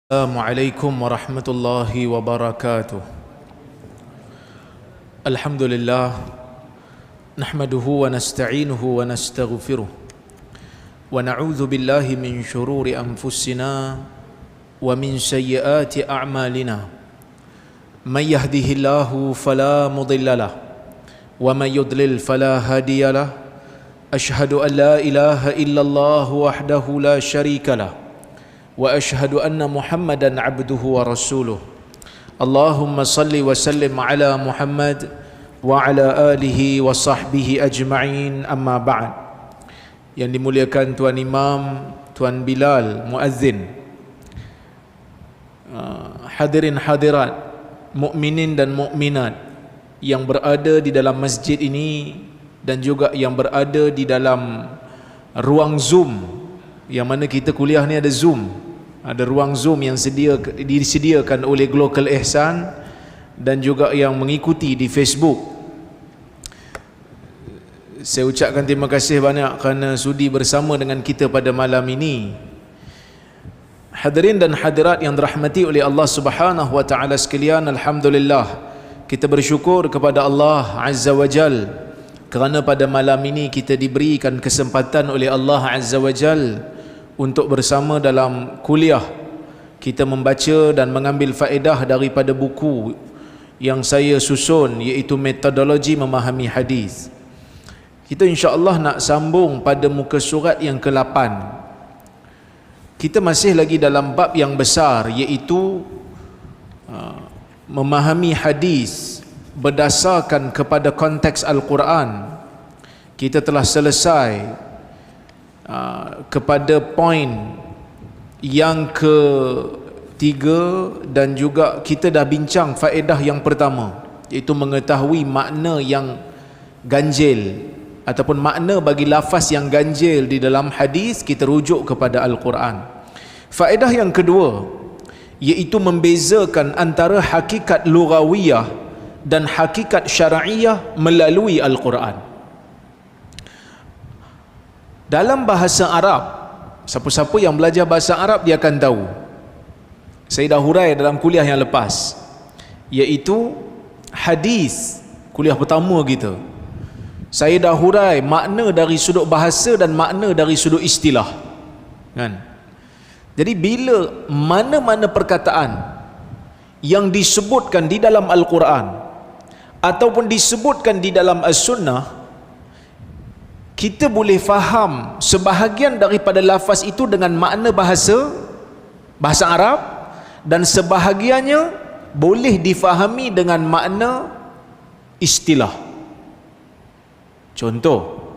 Assalamualaikum warahmatullahi wabarakatuh. Alhamdulillah nahmaduhu wa nasta'inuhu wa nastaghfiruh wa na'udzu billahi min syururi anfusina wa min sayyiati a'malina. May yahdihillahu fala mudhillalah wa may yudlil fala hadiyalah. Asyhadu an la ilaha illallah wahdahu la syarikalah wa ashhadu anna Muhammadan abduhu wa rasuluh. Allahumma salli wa sallim ala Muhammad wa ala alihi wa sahbihi ajma'in, amma ba'd. Yang dimuliakan Tuan Imam, Tuan Bilal, muazzin, hadirin hadirat, mukminin dan mukminat yang berada di dalam masjid ini dan juga yang berada di dalam ruang Zoom, yang mana kita kuliah ni ada Zoom. Ada ruang Zoom yang disediakan oleh Global Ihsan dan juga yang mengikuti di Facebook. Saya ucapkan terima kasih banyak kerana sudi bersama dengan kita pada malam ini. Hadirin dan hadirat yang dirahmati oleh Allah Subhanahu wa taala sekalian, alhamdulillah kita bersyukur kepada Allah Azza wa Jal kerana pada malam ini kita diberikan kesempatan oleh Allah Azza wa Jal untuk bersama dalam kuliah kita membaca dan mengambil faedah daripada buku yang saya susun, iaitu Metodologi Memahami Hadis. Kita insya-Allah nak sambung pada muka surat yang ke-8. Kita masih lagi dalam bab yang besar, iaitu memahami hadis berdasarkan kepada konteks Al-Quran. Kita telah selesai kepada poin yang ketiga dan juga kita dah bincang faedah yang pertama, iaitu mengetahui makna yang ganjil ataupun makna bagi lafaz yang ganjil di dalam hadis. Kita rujuk kepada Al-Quran. Faedah yang kedua iaitu membezakan antara hakikat lughawiyah dan hakikat syar'iyah melalui Al-Quran. Dalam bahasa Arab, siapa-siapa yang belajar bahasa Arab dia akan tahu, saya dah hurai dalam kuliah yang lepas, iaitu hadis, kuliah pertama kita, saya dah hurai makna dari sudut bahasa dan makna dari sudut istilah, kan? Jadi bila mana-mana perkataan yang disebutkan di dalam Al-Quran ataupun disebutkan di dalam As-Sunnah, kita boleh faham sebahagian daripada lafaz itu dengan makna bahasa Arab, dan sebahagiannya boleh difahami dengan makna istilah. Contoh,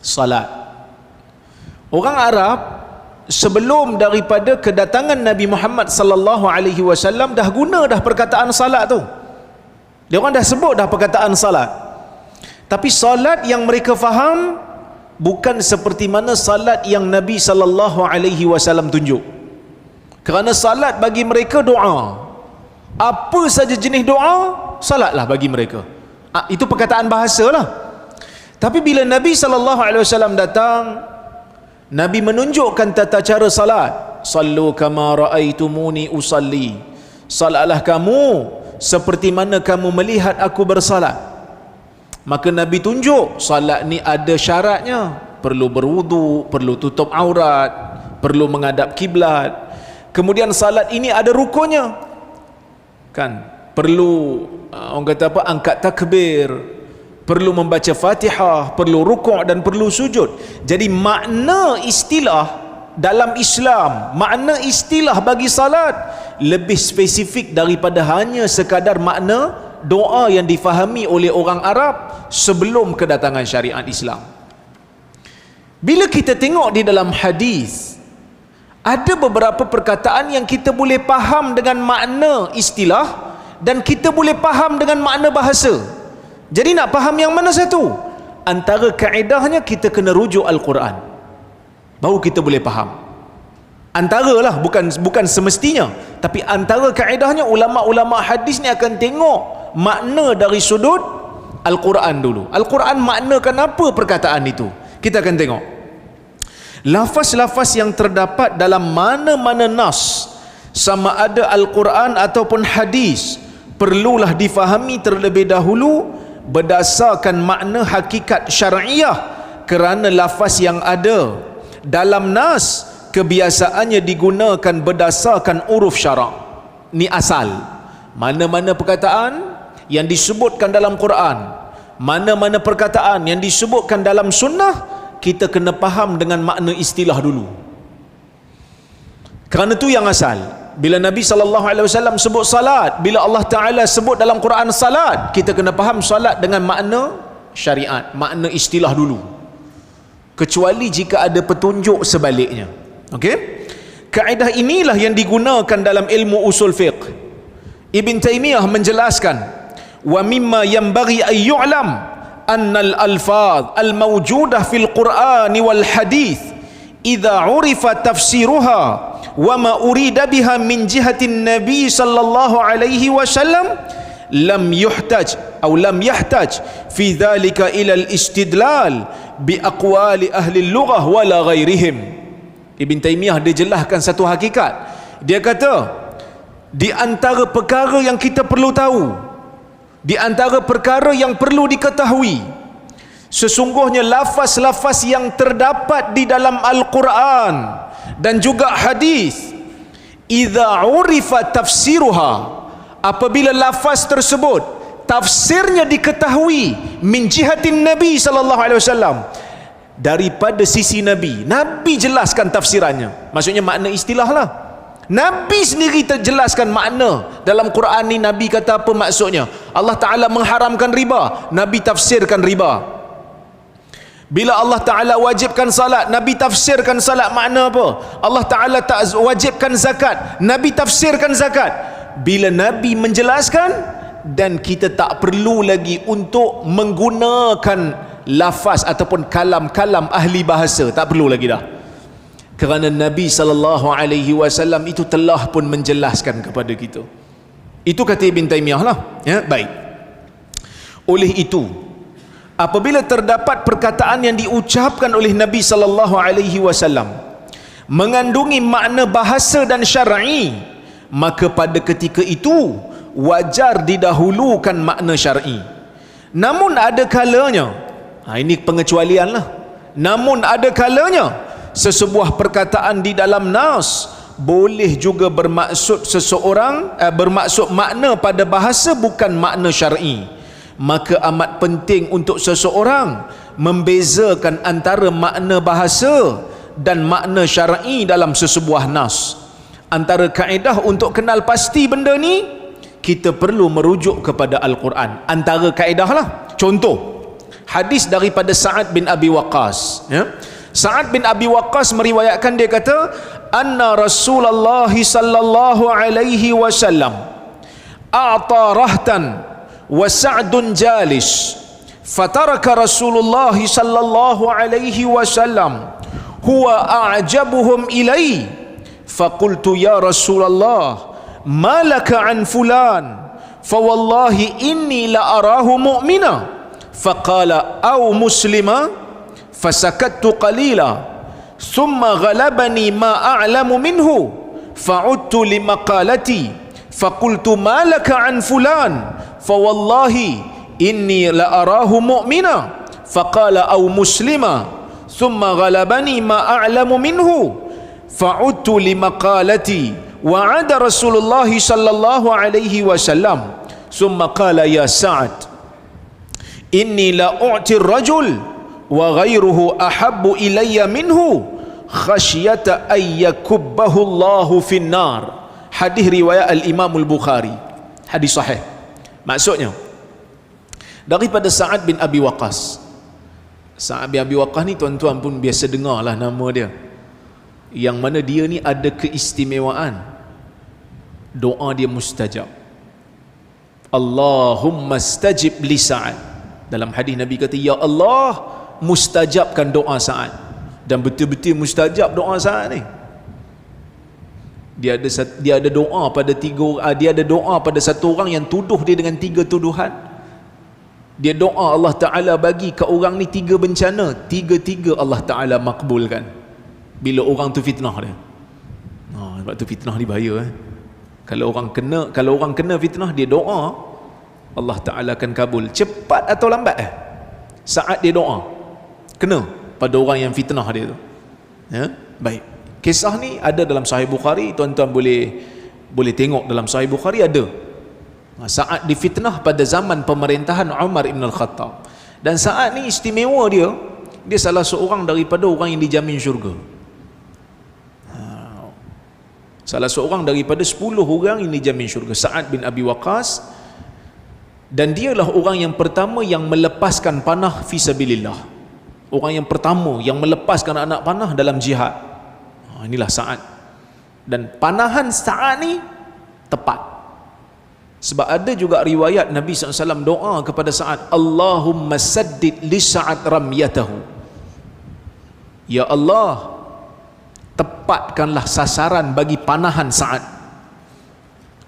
salat. Orang Arab sebelum daripada kedatangan Nabi Muhammad sallallahu alaihi wasallam dah guna dah perkataan salat tu. Dia orang dah sebut dah perkataan salat. Tapi salat yang mereka faham bukan seperti mana salat yang Nabi sallallahu alaihi wasallam tunjuk. Kerana salat bagi mereka doa. Apa saja jenis doa, salatlah bagi mereka. Itu perkataan bahasalah. Tapi bila Nabi sallallahu alaihi wasallam datang, Nabi menunjukkan tata cara salat. Sallu kama raaitumuni usalli. Salatlah kamu seperti mana kamu melihat aku bersalat. Maka Nabi tunjuk salat ni ada syaratnya, perlu berwudu, perlu tutup aurat, perlu menghadap kiblat. Kemudian salat ini ada rukunnya, kan? Perlu orang kata apa, angkat takbir, perlu membaca Fatihah, perlu rukuk dan perlu sujud. Jadi makna istilah dalam Islam, makna istilah bagi salat lebih spesifik daripada hanya sekadar makna doa yang difahami oleh orang Arab sebelum kedatangan syariat Islam. Bila kita tengok di dalam hadis, ada beberapa perkataan yang kita boleh faham dengan makna istilah dan kita boleh faham dengan makna bahasa. Jadi nak faham yang mana satu? Antara kaedahnya kita kena rujuk Al-Quran, baru kita boleh faham. Antaralah, bukan semestinya, tapi antara kaedahnya ulama-ulama hadis ni akan tengok makna dari sudut Al-Quran dulu. Al-Quran maknakan apa perkataan itu? Kita akan tengok lafaz-lafaz yang terdapat dalam mana-mana nas sama ada Al-Quran ataupun hadis, perlulah difahami terlebih dahulu berdasarkan makna hakikat syar'iyah, kerana lafaz yang ada dalam nas kebiasaannya digunakan berdasarkan uruf syarak. Ni asal. Mana-mana perkataan yang disebutkan dalam Quran, mana-mana perkataan yang disebutkan dalam sunnah, kita kena faham dengan makna istilah dulu. Kerana tu yang asal. Bila Nabi SAW sebut salat, bila Allah Ta'ala sebut dalam Quran salat, kita kena faham salat dengan makna syariat, makna istilah dulu, kecuali jika ada petunjuk sebaliknya. Okey? Kaedah inilah yang digunakan dalam ilmu usul fiqh. Ibn Taymiyah menjelaskan, wa mimma yanbaghi an yu'lam anna al-alfaz al-mawjudah fil Qur'an wal hadith idza urifa tafsiruha wa ma urida biha min jihatin nabi sallallahu alaihi wasallam lam yuhtaj atau lam yahtaj fi dhalika ila al-istidlal bi aqwali ahli al-lughah wala ghairihim. Ibn Taymiyah dia jelaskan satu hakikat. Dia kata, di antara perkara yang kita perlu tahu, di antara perkara yang perlu diketahui, sesungguhnya lafaz-lafaz yang terdapat di dalam Al-Quran dan juga hadis, idza urifa tafsiruha, apabila lafaz tersebut tafsirnya diketahui, min jihatin Nabi sallallahu alaihi wasallam, daripada sisi Nabi, Nabi jelaskan tafsirannya, maksudnya makna istilah lah. Nabi sendiri terjelaskan makna dalam Quran ni. Nabi kata apa maksudnya? Allah Ta'ala mengharamkan riba, Nabi tafsirkan riba. Bila Allah Ta'ala wajibkan salat, Nabi tafsirkan salat makna apa? Allah Ta'ala tak wajibkan zakat, Nabi tafsirkan zakat. Bila Nabi menjelaskan, dan kita tak perlu lagi untuk menggunakan lafaz ataupun kalam-kalam ahli bahasa, tak perlu lagi dah, kerana Nabi SAW itu telah pun menjelaskan kepada kita. Itu kata Ibn Taymiyah lah, ya. Baik, oleh itu apabila terdapat perkataan yang diucapkan oleh Nabi SAW mengandungi makna bahasa dan syar'i, maka pada ketika itu wajar didahulukan makna syar'i. Namun ada kalanya, ini pengecualian lah, namun ada kalanya sesebuah perkataan di dalam nas boleh juga bermaksud bermaksud makna pada bahasa bukan makna syar'i. Maka amat penting untuk seseorang membezakan antara makna bahasa dan makna syar'i dalam sesebuah nas. Antara kaedah untuk kenal pasti benda ni, kita perlu merujuk kepada Al-Quran. Antara kaedah lah, contoh hadis daripada Sa'ad bin Abi Waqqas, ya. Sa'ad bin Abi Waqqas meriwayatkan, dia kata, anna Rasulullah sallallahu alaihi wasallam a'ta rahtan wa Sa'dun jalis, fataraka Rasulullah sallallahu alaihi wasallam huwa a'jabuhum ilai, faqultu ya Rasulullah ma laka an fulan, fa wallahi inni la arahu mu'mina, faqala aw muslima, fasakattu qalila, thumma ghalabani ma a'lamu minhu, fa'udtu limaqalati, faqultu ma laka an fulan, fa wallahi inni la arahu mu'mina, faqala aw muslima, thumma ghalabani ma a'lamu minhu, fa'udtu limaqalati, wa'ada Rasulullah sallallahu alaihi wasallam, thumma qala ya Sa'ad inni la u'ti ar-rajul wa ghairuhu ahabbu ilayya minhu khasyata ay yakubbahu Allahu finnar. Hadis riwayat al-Imam al-Bukhari, hadis sahih. Maksudnya daripada Sa'ad bin Abi Waqqas. Sa'ad bin Abi Waqqas ni tuan-tuan pun biasa dengar lah nama dia, yang mana dia ni ada keistimewaan, doa dia mustajab. Allahumma stajib li Sa'ad. Dalam hadis Nabi kata, ya Allah, mustajabkan doa Sa'ad. Dan betul-betul mustajab doa Sa'ad ni. Dia ada doa pada dia ada doa pada satu orang yang tuduh dia dengan 3 tuduhan. Dia doa, Allah Ta'ala bagi ke orang ni 3 bencana, 3 Allah Ta'ala makbulkan bila orang tu fitnah dia. Sebab tu fitnah ni bahaya. Kalau orang kena fitnah, dia doa, Allah Ta'ala akan kabul. Cepat atau lambat saat dia doa kena pada orang yang fitnah dia tu. Ya? Baik, kisah ni ada dalam Sahih Bukhari. Tuan-tuan boleh tengok dalam Sahih Bukhari ada saat difitnah pada zaman pemerintahan Umar ibn al-Khattab. Dan saat ni istimewa dia salah seorang daripada orang yang dijamin syurga. Salah seorang daripada 10 orang yang dijamin syurga, Sa'ad bin Abi Waqqas. Dan dialah orang yang pertama yang melepaskan panah fi sabilillah. Orang yang pertama yang melepaskan anak panah dalam jihad. Inilah Sa'ad. Dan panahan Sa'ad ni tepat. Sebab ada juga riwayat Nabi SAW doa kepada Sa'ad, Allahumma saddid li Sa'ad ramyatahu. Ya Allah, tepatkanlah sasaran bagi panahan Sa'ad.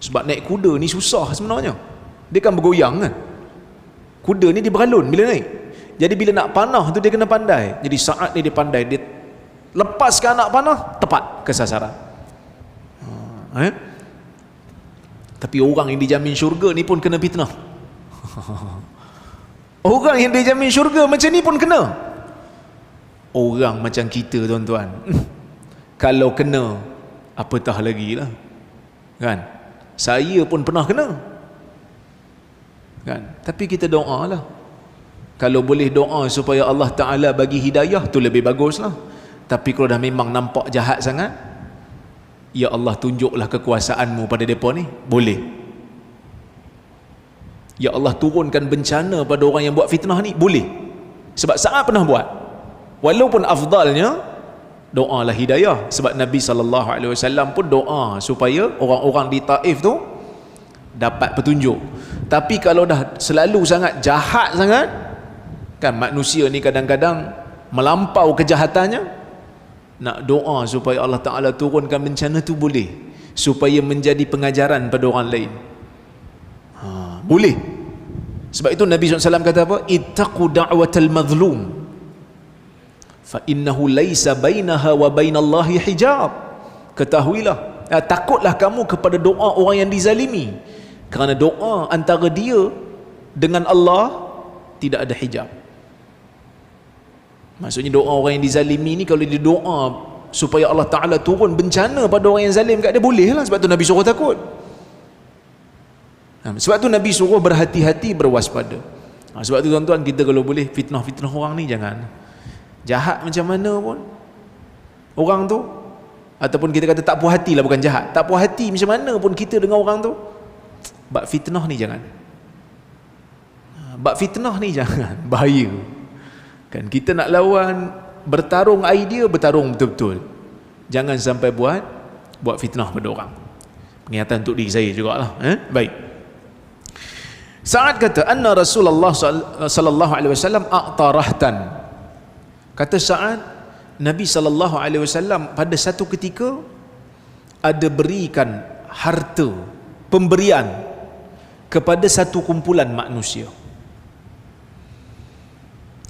Sebab naik kuda ni susah sebenarnya. Dia kan bergoyang kan. Kuda ni dia beralun bila naik. Jadi bila nak panah tu dia kena pandai. Jadi Sa'ad ni dia pandai, dia lepaskan anak panah tepat ke sasaran. Tapi orang yang dijamin syurga ni pun kena fitnah. Orang yang dijamin syurga macam ni pun kena. Orang macam kita, tuan-tuan, kalau kena, apatah lagi lah kan. Saya pun pernah kena kan. Tapi kita doa lah. Kalau boleh doa supaya Allah Ta'ala bagi hidayah, tu lebih bagus lah. Tapi kalau dah memang nampak jahat sangat, ya Allah, tunjuklah kekuasaanmu pada mereka ni, boleh. Ya Allah, turunkan bencana pada orang yang buat fitnah ni, boleh. Sebab Sa'ad pernah buat. Walaupun afdalnya doalah hidayah. Sebab Nabi SAW pun doa supaya orang-orang di Taif tu dapat petunjuk. Tapi kalau dah selalu sangat jahat sangat kan, manusia ni kadang-kadang melampau kejahatannya, nak doa supaya Allah Ta'ala turunkan bencana tu boleh, supaya menjadi pengajaran pada orang lain. Boleh. Sebab itu Nabi SAW kata apa? Ittaqu da'watal mazlum fa innahu laisa bainaha wa bainallahi hijab. Ketahuilah, takutlah kamu kepada doa orang yang dizalimi, kerana doa antara dia dengan Allah tidak ada hijab. Maksudnya doa orang yang dizalimi ni, kalau dia doa supaya Allah Ta'ala turun bencana pada orang yang zalim kat dia, boleh lah. Sebab tu Nabi suruh takut. Sebab tu Nabi suruh berhati-hati, berwaspada. Sebab tu tuan-tuan, kita kalau boleh fitnah-fitnah orang ni jangan. Jahat macam mana pun orang tu, ataupun kita kata tak puas hati lah, bukan jahat, tak puas hati macam mana pun kita dengan orang tu, bab fitnah ni jangan. Bab fitnah ni jangan, bahaya kan. Kita nak lawan, bertarung idea, bertarung betul-betul. Jangan sampai buat fitnah pada orang. Pengingatan untuk diri saya jugalah. Baik. Sa'ad kata, anna Rasulullah sallallahu alaihi wasallam a'tarahtan. Kata Sa'ad, Nabi sallallahu alaihi wasallam pada satu ketika ada berikan harta, pemberian kepada satu kumpulan manusia.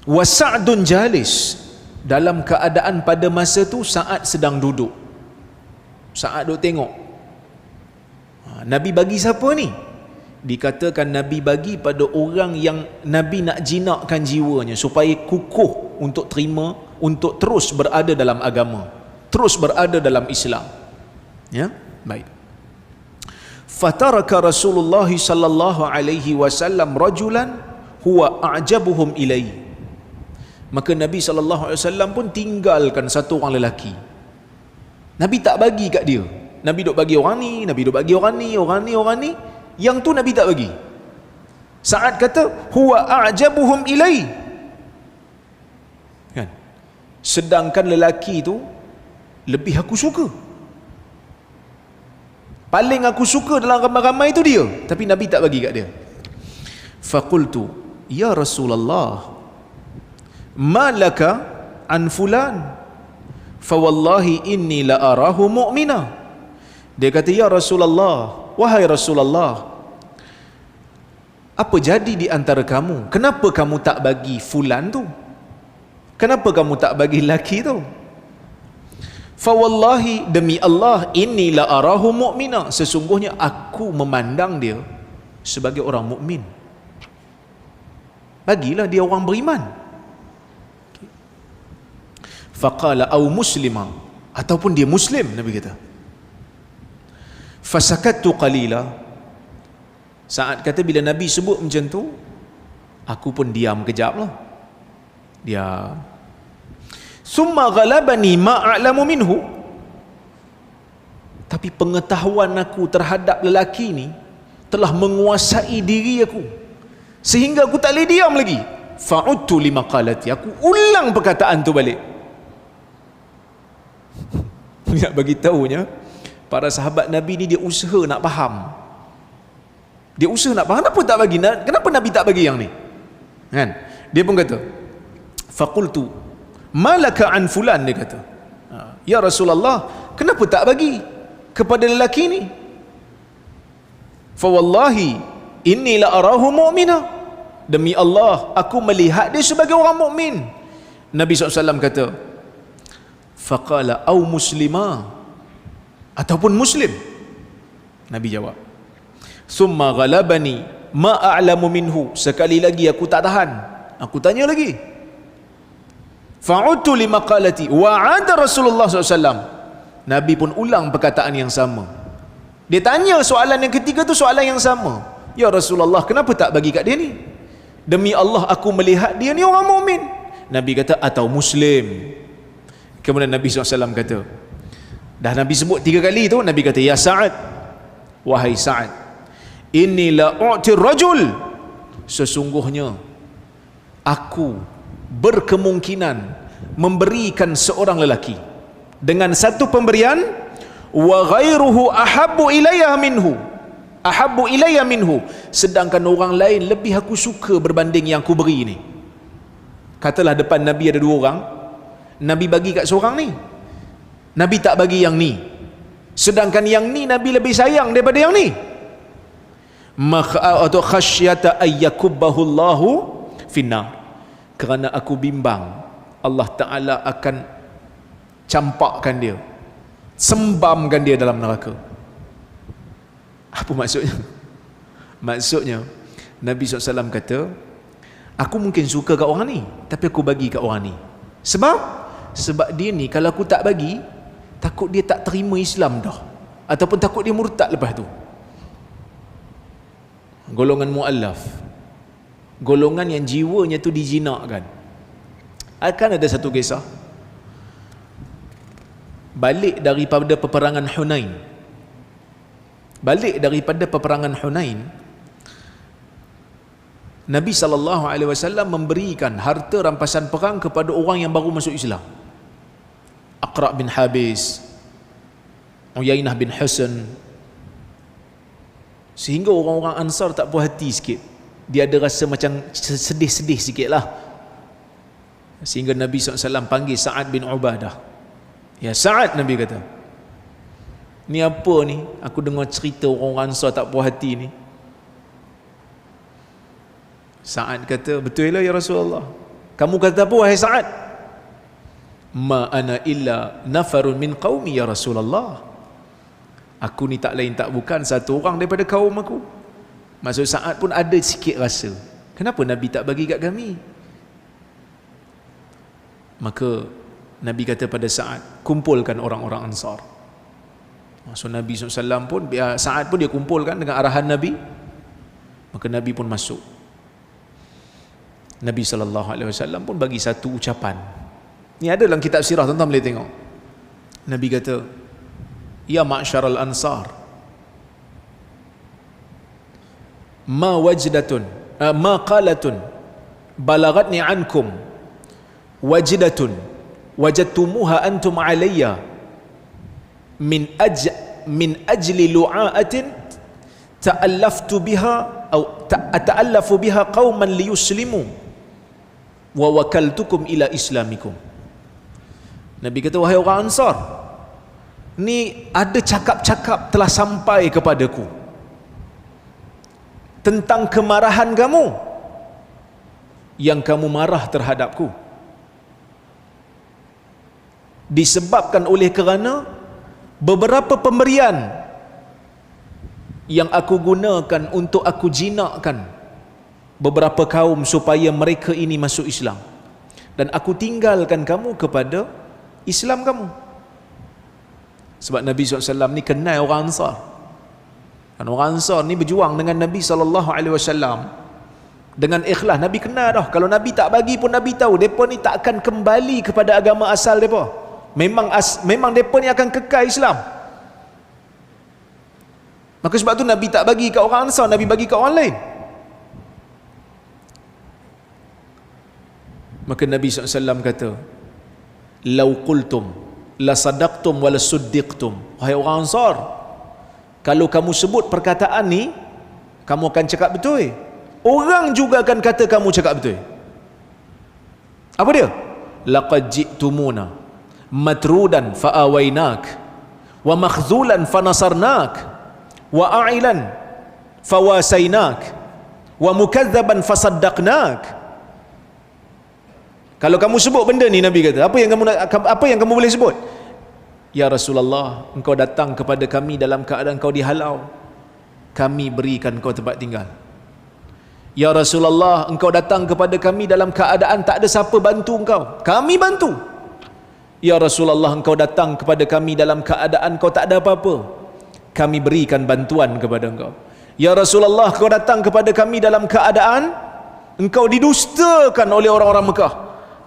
Wa Sa'dun jalis, dalam keadaan pada masa tu Sa'ad sedang duduk. Sa'ad duduk tengok. Nabi bagi siapa ni? Dikatakan Nabi bagi pada orang yang Nabi nak jinakkan jiwanya supaya kukuh untuk terima, untuk terus berada dalam agama, terus berada dalam Islam. Ya, baik. Fataraka Rasulullah sallallahu alaihi wasallam rajulan huwa a'jabuhum ilaihi. Maka Nabi SAW pun tinggalkan satu orang lelaki. Nabi tak bagi kat dia. Nabi duk bagi orang ni, Nabi duk bagi orang ni, orang ni, orang ni. Yang tu Nabi tak bagi. Sa'ad kata, huwa a'jabuhum ilai. Kan? Sedangkan lelaki tu lebih aku suka. Paling aku suka dalam ramai-ramai tu dia. Tapi Nabi tak bagi kat dia. Faqultu, ya Rasulullah, ma laka an fulan fa wallahi inni la arahu mu'mina. Dia kata, ya Rasulullah, wahai Rasulullah, apa jadi di antara kamu? Kenapa kamu tak bagi fulan tu? Kenapa kamu tak bagi lelaki tu? fa wallahi, demi Allah, inni la arahu mu'mina, sesungguhnya aku memandang dia sebagai orang mukmin. Bagilah dia orang beriman. Faqala au muslima, ataupun dia muslim, Nabi kata. Fasakattu qalila, Sa'ad kata bila Nabi sebut macam tu, aku pun diam kejap lah. Diam. Summa ghalabani ma a'lamu minhu, tapi pengetahuan aku terhadap lelaki ni telah menguasai diri aku sehingga aku tak boleh diam lagi. Fa'udtu limaqalati, aku ulang perkataan tu balik. Nak bagi tahunya, para sahabat Nabi ni dia usaha nak faham. Dia usaha nak faham, kenapa tak bagi? Kenapa Nabi tak bagi yang ni? Kan? Dia pun kata, faqultu malaka an fulan, dia kata, ya Rasulullah, kenapa tak bagi kepada lelaki ni? Fa wallahi inni la arahu mu'mina, demi Allah aku melihat dia sebagai orang mukmin. Nabi SAW kata, faqala au muslima, ataupun muslim. Nabi jawab, summa ghalabani ma a'lamu minhu, sekali lagi aku tak tahan, aku tanya lagi. Fa'udtu limaqalati wa 'ada Rasulullah SAW, Nabi pun ulang perkataan yang sama. Dia tanya soalan yang ketiga tu soalan yang sama. Ya Rasulullah, kenapa tak bagi kat dia ni? Demi Allah aku melihat dia ni orang mukmin. Nabi kata, atau muslim. Kemudian Nabi SAW kata, dah Nabi sebut 3 kali tu, Nabi kata, ya Sa'ad, wahai Sa'ad, inni la u'tir rajul, sesungguhnya aku berkemungkinan memberikan seorang lelaki dengan satu pemberian, wa ghairuhu ahabbu ilayya minhu, sedangkan orang lain lebih aku suka berbanding yang aku beri ni. Katalah depan Nabi ada 2 orang, Nabi bagi kat seorang ni, Nabi tak bagi yang ni, sedangkan yang ni Nabi lebih sayang daripada yang ni. Atau khasyata ayyakubbahu Allahu finnar, kerana aku bimbang Allah Ta'ala akan campakkan dia, sembamkan dia dalam neraka. Apa maksudnya? Maksudnya Nabi SAW kata, aku mungkin suka kat orang ni, tapi aku bagi kat orang ni. Sebab dia ni kalau aku tak bagi, takut dia tak terima Islam dah, ataupun takut dia murtad lepas tu. Golongan mu'allaf, golongan yang jiwanya tu dijinakkan. Akan ada satu kisah balik daripada peperangan Hunain. Nabi SAW memberikan harta rampasan perang kepada orang yang baru masuk Islam. Aqra' bin Habis, Uyainah bin Husain, sehingga orang-orang Ansar tak puas hati sikit. Dia ada rasa macam sedih-sedih sikit lah. Sehingga Nabi SAW panggil Sa'ad bin Ubadah. Ya Sa'ad, Nabi kata, ni apa ni? Aku dengar cerita orang Ansar tak puas hati ni. Sa'ad kata, betul lah ya Rasulullah. Kamu kata apa wahai Sa'ad? Ma ana illa nafarun min qaumi ya Rasulullah. Aku ni tak lain tak bukan satu orang daripada kaum aku. Maksud Sa'ad pun ada sikit rasa, kenapa Nabi tak bagi kat kami? Maka Nabi kata pada Sa'ad, kumpulkan orang-orang Ansar. So Nabi SAW pun, Sa'ad pun dia kumpulkan dengan arahan Nabi. Maka Nabi pun masuk. Nabi SAW pun bagi satu ucapan. Ni ada dalam kitab sirah, tuan-tuan boleh tengok. Nabi kata, ya ma'syaral ansar, ma wajdatun ma qalatun balagatni ankum wajdatun wajadtumuha antum alayya min ajli lu'aatin ta'allaftu biha atau ta'allafu biha qauman liyuslimu wa wakaltukum ila islamikum. Nabi kata, wahai orang Ansar, ni ada cakap-cakap telah sampai kepadaku tentang kemarahan kamu, yang kamu marah terhadapku. disebabkan oleh kerana beberapa pemberian yang aku gunakan untuk aku jinakkan beberapa kaum supaya mereka ini masuk Islam, dan aku tinggalkan kamu kepada Islam kamu. Sebab Nabi SAW ni kenal orang Ansar, dan orang Ansar ni berjuang dengan Nabi SAW dengan ikhlas. Nabi kenal dah. Kalau Nabi tak bagi pun Nabi tahu mereka ni tak akan kembali kepada agama asal mereka. Memang mereka ni akan kekal Islam. Maka sebab tu Nabi tak bagi kat orang Ansar, Nabi bagi kat orang lain. Maka Nabi SAW kata, "Lau qultum la sadaqtum wa la suddiqtum." Wahai orang Ansar, kalau kamu sebut perkataan ni, kamu akan cakap betul. Orang juga akan kata kamu cakap betul. Apa dia? Laqad ji'tumuna matrudan fa'awainak wa makhzulan fanasarnak wa a'ilan fawasainak wa mukazzaban fasaddaqnak. Kalau kamu sebut benda ni, Nabi kata, apa yang kamu boleh sebut? Ya Rasulullah, engkau datang kepada kami dalam keadaan kau dihalau, kami berikan kau tempat tinggal. Ya Rasulullah, engkau datang kepada kami dalam keadaan tak ada siapa bantu engkau, kami bantu. Ya Rasulullah, engkau datang kepada kami dalam keadaan kau tak ada apa-apa, kami berikan bantuan kepada engkau. Ya Rasulullah, engkau datang kepada kami dalam keadaan engkau didustakan oleh orang-orang Mekah,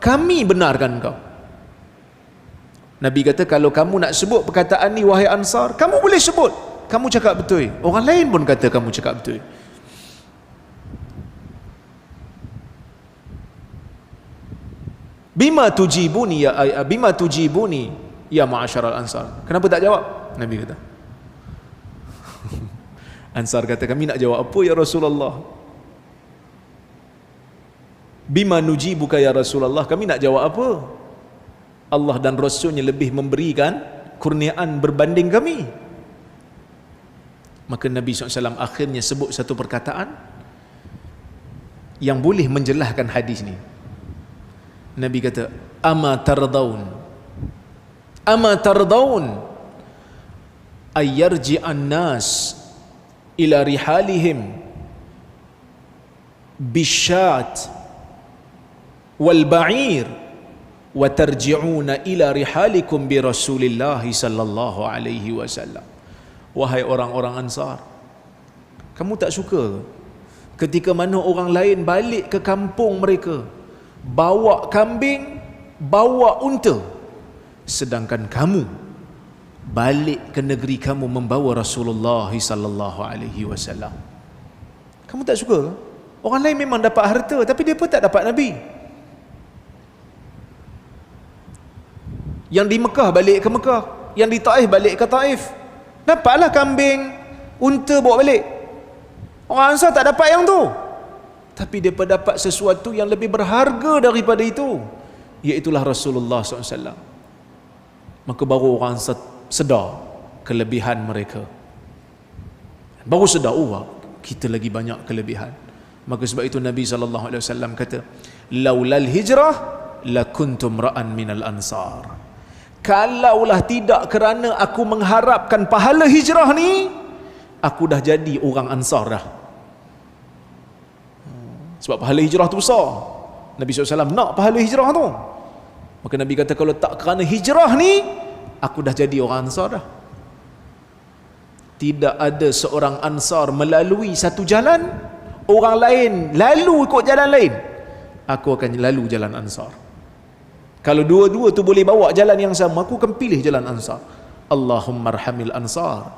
kami benarkan engkau. Nabi kata, kalau kamu nak sebut perkataan ni wahai Ansar, kamu boleh sebut, kamu cakap betul. Orang lain pun kata kamu cakap betul. Bima tujibuni ya ma'asyaral ansar. Kenapa tak jawab? Nabi kata. Ansar kata, kami nak jawab apa ya Rasulullah? Bima nujibuka ya Rasulullah, kami nak jawab apa? Allah dan Rasulnya lebih memberikan kurniaan berbanding kami. Maka Nabi SAW akhirnya sebut satu perkataan yang boleh menjelaskan hadis ni. Nabi kata, ama tardaun ayyarji'an nas ila rihalihim bisyat wal ba'ir wa tarji'una ila rihalikum bi Rasulillah sallallahu alaihi wasallam. Wahai orang-orang Ansar, kamu tak suka ketika mana orang lain balik ke kampung mereka bawa kambing, bawa unta, sedangkan kamu balik ke negeri kamu membawa Rasulullah sallallahu alaihi wasallam? Kamu tak suka? Orang lain memang dapat harta, tapi dia pun tak dapat Nabi. Yang di Mekah balik ke Mekah, yang di Taif balik ke Taif, dapatlah kambing, unta bawa balik. Orang Ansar tak dapat yang tu, tapi dia dapat sesuatu yang lebih berharga daripada itu, iaitulah Rasulullah SAW. Maka baru orang sedar kelebihan mereka, baru sedar, oh kita lagi banyak kelebihan. Maka sebab itu Nabi SAW kata, laulal hijrah lakuntum ra'an minal ansar. Kalaulah tidak kerana aku mengharapkan pahala hijrah ni, aku dah jadi orang Ansar dah. Sebab pahala hijrah tu besar. Nabi SAW nak pahala hijrah tu. Maka Nabi kata, kalau tak kerana hijrah ni, aku dah jadi orang Ansar dah. Tidak ada seorang Ansar melalui satu jalan, orang lain lalu ikut jalan lain, aku akan lalu jalan Ansar. Kalau dua-dua tu boleh bawa jalan yang sama, aku akan pilih jalan Ansar. Allahumma arhamil ansar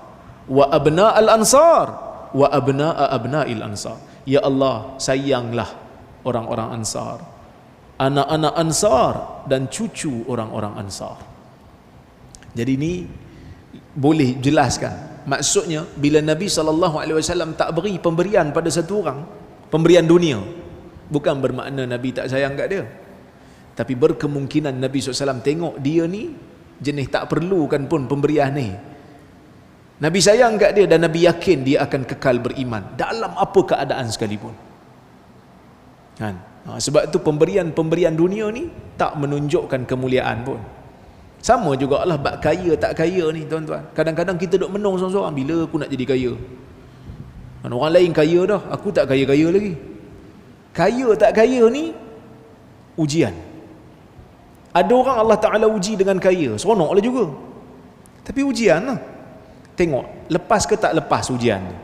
wa abna'al ansar wa abna'a abna'il ansar. Ya Allah, sayanglah orang-orang Ansar, anak-anak Ansar dan cucu orang-orang Ansar. Jadi ni boleh jelaskan. Maksudnya bila Nabi SAW tak beri pemberian pada satu orang, pemberian dunia, bukan bermakna Nabi tak sayang kat dia, tapi berkemungkinan Nabi SAW tengok dia ni jenis tak perlukan pun pemberian ni. Nabi sayang kat dia dan Nabi yakin dia akan kekal beriman dalam apa keadaan sekalipun. Kan? Sebab tu pemberian dunia ni tak menunjukkan kemuliaan pun. Sama jugalah bab kaya tak kaya ni tuan-tuan. Kadang-kadang kita duk menung seorang-seorang, bila aku nak jadi kaya? Orang lain kaya dah, aku tak kaya-kaya lagi. Kaya tak kaya ni ujian. Ada orang Allah Ta'ala uji dengan kaya, seronok lah juga. Tapi ujian lah. Tengok, lepas ke tak lepas ujian tu.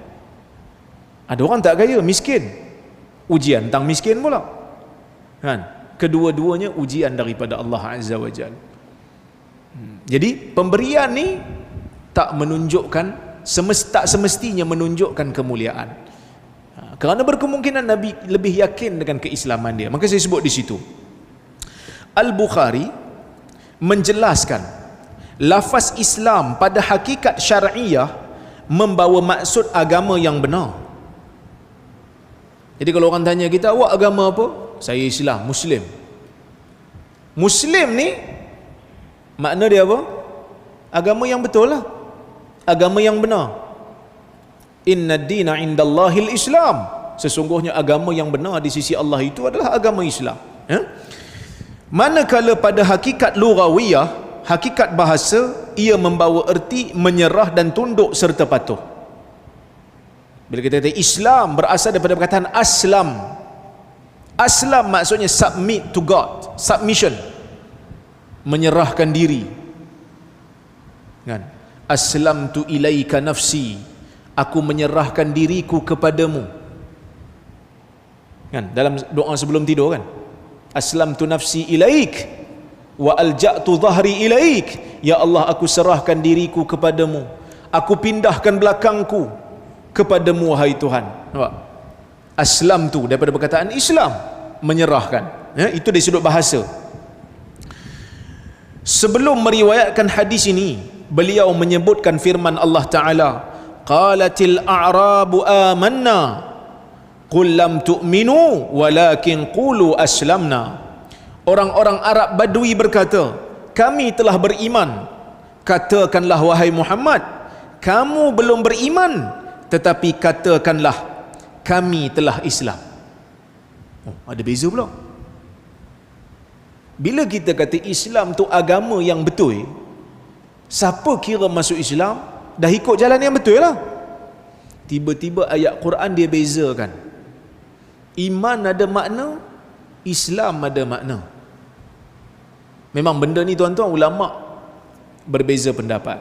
Ada orang tak kaya, miskin. Ujian tentang miskin pula. Kan? Kedua-duanya ujian daripada Allah Azza wa Jalla. Jadi pemberian ni tak menunjukkan, tak semestinya menunjukkan kemuliaan. Kerana berkemungkinan Nabi lebih yakin dengan keislaman dia. Maka saya sebut di situ. Al-Bukhari menjelaskan lafaz Islam pada hakikat syar'iyah membawa maksud agama yang benar. Jadi kalau orang tanya kita, awak agama apa? Saya Islam, Muslim. Muslim ni makna dia apa? Agama yang betul lah, agama yang benar. Inna ad-dina indallahil Islam. Sesungguhnya agama yang benar di sisi Allah itu adalah agama Islam. Manakala pada hakikat lughawiyah, hakikat bahasa, ia membawa erti menyerah dan tunduk serta patuh. Bila kita kata Islam, berasal daripada perkataan aslam. Aslam maksudnya submit to God, submission, menyerahkan diri. Kan? Aslamtu ilaika nafsi, aku menyerahkan diriku kepadamu. Kan? Dalam doa sebelum tidur kan, aslamtu nafsi ilaik wa alja'tu dhahri ilaik, ya Allah aku serahkan diriku kepadamu, aku pindahkan belakangku kepadamu wahai Tuhan. Nampak? Aslamtu daripada perkataan Islam, menyerahkan. Itu dari sudut bahasa. Sebelum meriwayatkan hadis ini, beliau menyebutkan firman Allah Ta'ala, qalatil a'rabu amanna qul lam tu'minu walakin qulu aslamna. Orang-orang Arab Badui berkata, kami telah beriman. Katakanlah wahai Muhammad, kamu belum beriman, tetapi katakanlah kami telah Islam. Ada beza pula. Bila kita kata Islam tu agama yang betul, siapa kira masuk Islam dah ikut jalan yang betul lah. Tiba-tiba ayat Quran dia bezakan. Iman ada makna, Islam ada makna. Memang benda ni tuan-tuan, ulama berbeza pendapat.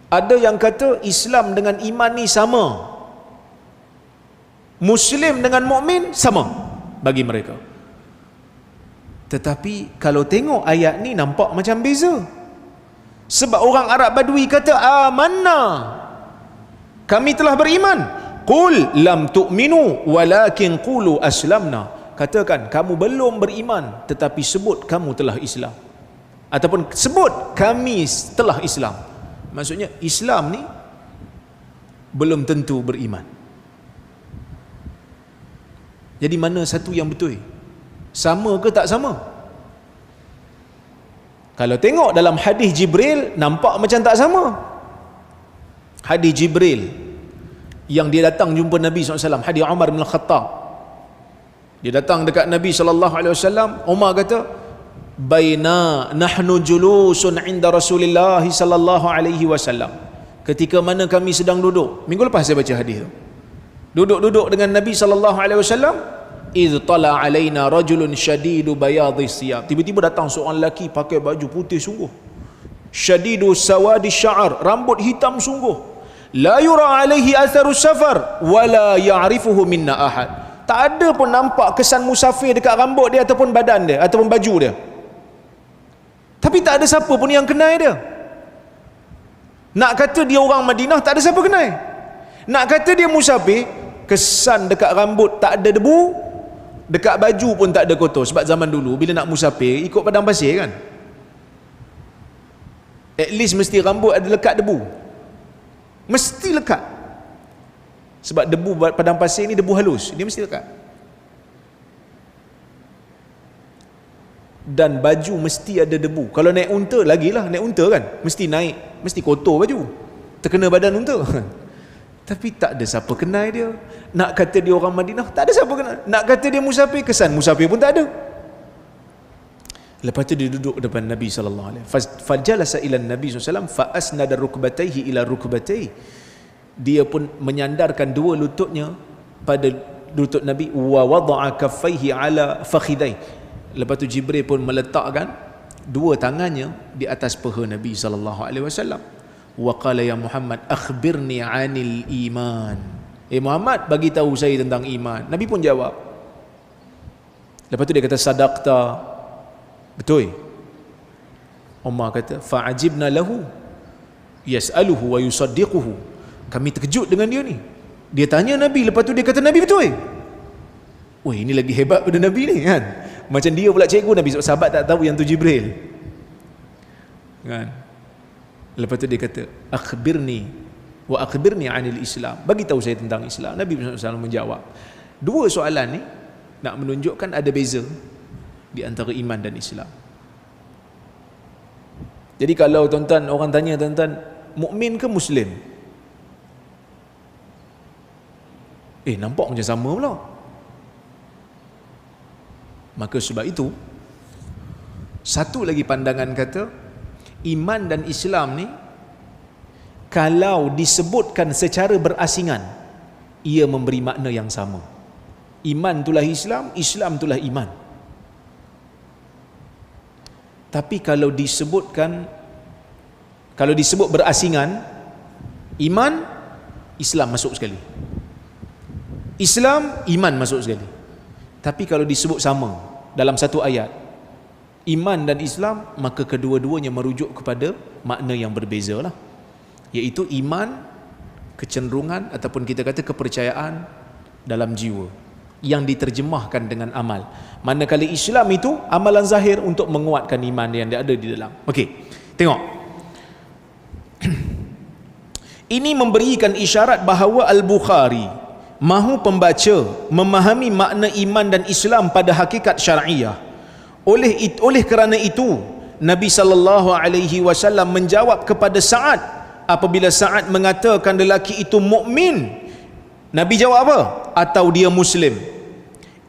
Ada yang kata Islam dengan iman ni sama, Muslim dengan mukmin sama bagi mereka. Tetapi kalau tengok ayat ni nampak macam beza. Sebab orang Arab Badui kata amanna, kami telah beriman. Qul lam tu'minu walakin qulu aslamna. Katakan kamu belum beriman, tetapi sebut kamu telah Islam. Ataupun sebut kami telah Islam. Maksudnya Islam ni belum tentu beriman. Jadi mana satu yang betul? Sama ke tak sama? Kalau tengok dalam hadis Jibril, nampak macam tak sama. Hadis Jibril yang dia datang jumpa Nabi SAW, hadis Umar bin Khattab. Dia datang dekat Nabi SAW, Umar kata, baina nahnu julusun inda Rasulillah sallallahu alaihi wasallam. Ketika mana kami sedang duduk, minggu lepas saya baca hadis tu, duduk-duduk dengan Nabi sallallahu alaihi wasallam, idh tala alaina rajulun shadidu bayadhis siyab. Tiba-tiba datang seorang lelaki pakai baju putih sungguh, shadidu sawadi sya'ar, rambut hitam sungguh, la yura alaihi atharu safar wala ya'rifuhu minna ahad. Tak ada pun nampak kesan musafir dekat rambut dia ataupun badan dia ataupun baju dia. Tapi tak ada siapa pun yang kenal dia. Nak kata dia orang Madinah, tak ada siapa kenal. Nak kata dia musafir, kesan dekat rambut tak ada debu, dekat baju pun tak ada kotor. Sebab zaman dulu bila nak musafir ikut padang pasir kan, at least mesti rambut ada lekat debu, mesti lekat. Sebab debu padang pasir ni debu halus, dia mesti lekat. Dan baju mesti ada debu. Kalau naik unta lagilah, naik unta kan mesti naik, mesti kotor baju, terkena badan unta. Tapi tak ada siapa kenal dia. Nak kata dia orang Madinah, tak ada siapa kenal. Nak kata dia musafir, kesan musafir pun tak ada. Lepas tu dia duduk depan Nabi sallallahu alaihi wasallam. Fajalasa ila Nabi sallallahu alaihi wasallam fa asnada rukbatayhi ila rukbatayhi. Dia pun menyandarkan dua lututnya pada lutut Nabi, wa wada'a kaffaihi ala fakhidai. Lepas tu Jibril pun meletakkan dua tangannya di atas paha Nabi sallallahu alaihi wasallam. Wa qala ya Muhammad akhbirni 'anil iman. Muhammad, bagi tahu saya tentang iman. Nabi pun jawab. Lepas tu dia kata sadaqta. Betul. Umar kata fa'ajibna lahu yas'aluhu wa yusaddiquhu. Kami terkejut dengan dia ni. Dia tanya Nabi, lepas tu dia kata Nabi betul. Weh, ini lagi hebat pada Nabi ni kan. Macam dia pula cikgu Nabi, sahabat tak tahu yang tu Jibril. Kan? Lepas tu dia kata akhbirni wa akhbirni 'anil Islam. Bagi tahu saya tentang Islam. Nabi SAW menjawab. Dua soalan ni nak menunjukkan ada beza di antara iman dan Islam. Jadi kalau tuan-tuan orang tanya tuan-tuan, mukmin ke muslim? Nampak macam sama pula. Maka sebab itu satu lagi pandangan kata iman dan Islam ni kalau disebutkan secara berasingan ia memberi makna yang sama. Iman itulah Islam, Islam itulah iman. Tapi kalau disebut berasingan, iman, Islam masuk sekali. Islam, iman masuk sekali. Tapi kalau disebut sama dalam satu ayat, iman dan Islam, maka kedua-duanya merujuk kepada makna yang berbeza lah. Iaitu iman, kecenderungan ataupun kita kata kepercayaan dalam jiwa yang diterjemahkan dengan amal. Manakala Islam itu amalan zahir untuk menguatkan iman yang ada di dalam. Okey, tengok. Ini memberikan isyarat bahawa Al-Bukhari mahu pembaca memahami makna iman dan Islam pada hakikat syar'iyah. Oleh kerana itu Nabi sallallahu alaihi wasallam menjawab kepada Sa'ad apabila Sa'ad mengatakan lelaki itu mukmin. Nabi jawab apa? Atau dia muslim.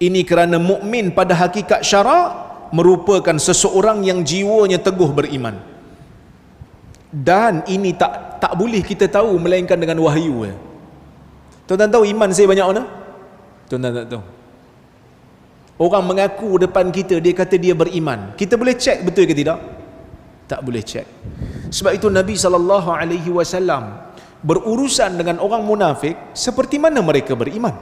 Ini kerana mukmin pada hakikat syarak merupakan seseorang yang jiwanya teguh beriman. Dan ini tak boleh kita tahu melainkan dengan wahyu. Tuan-tuan tahu iman saya banyak mana? Tuan-tuan tak tahu. Orang mengaku depan kita, dia kata dia beriman. Kita boleh cek betul ke tidak? Tak boleh cek. Sebab itu Nabi SAW berurusan dengan orang munafik seperti mana mereka beriman.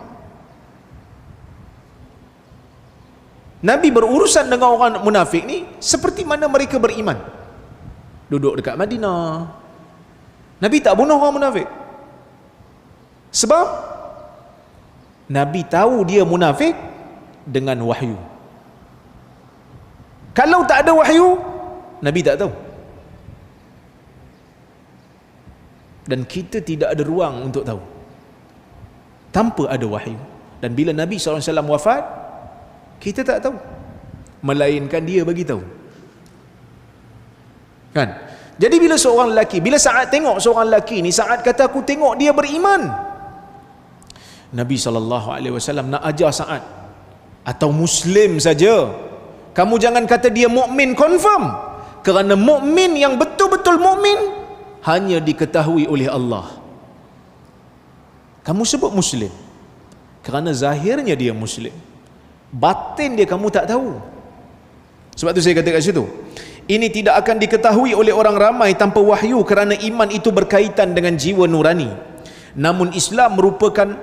Nabi berurusan dengan orang munafik ni seperti mana mereka beriman. Duduk dekat Madinah, Nabi tak bunuh orang munafik. Sebab Nabi tahu dia munafik dengan wahyu. Kalau tak ada wahyu, Nabi tak tahu. Dan kita tidak ada ruang untuk tahu tanpa ada wahyu. Dan bila Nabi SAW wafat, kita tak tahu, melainkan dia bagi tahu. Kan? Jadi bila seorang lelaki, bila Sa'ad tengok seorang lelaki ni, Sa'ad kata aku tengok dia beriman. Nabi SAW nak ajar Sa'ad, atau muslim saja, kamu jangan kata dia mukmin confirm, kerana mukmin yang betul-betul mukmin hanya diketahui oleh Allah. Kamu sebut muslim kerana zahirnya dia muslim, batin dia kamu tak tahu. Sebab tu saya kata kat situ, ini tidak akan diketahui oleh orang ramai tanpa wahyu, kerana iman itu berkaitan dengan jiwa nurani. Namun Islam merupakan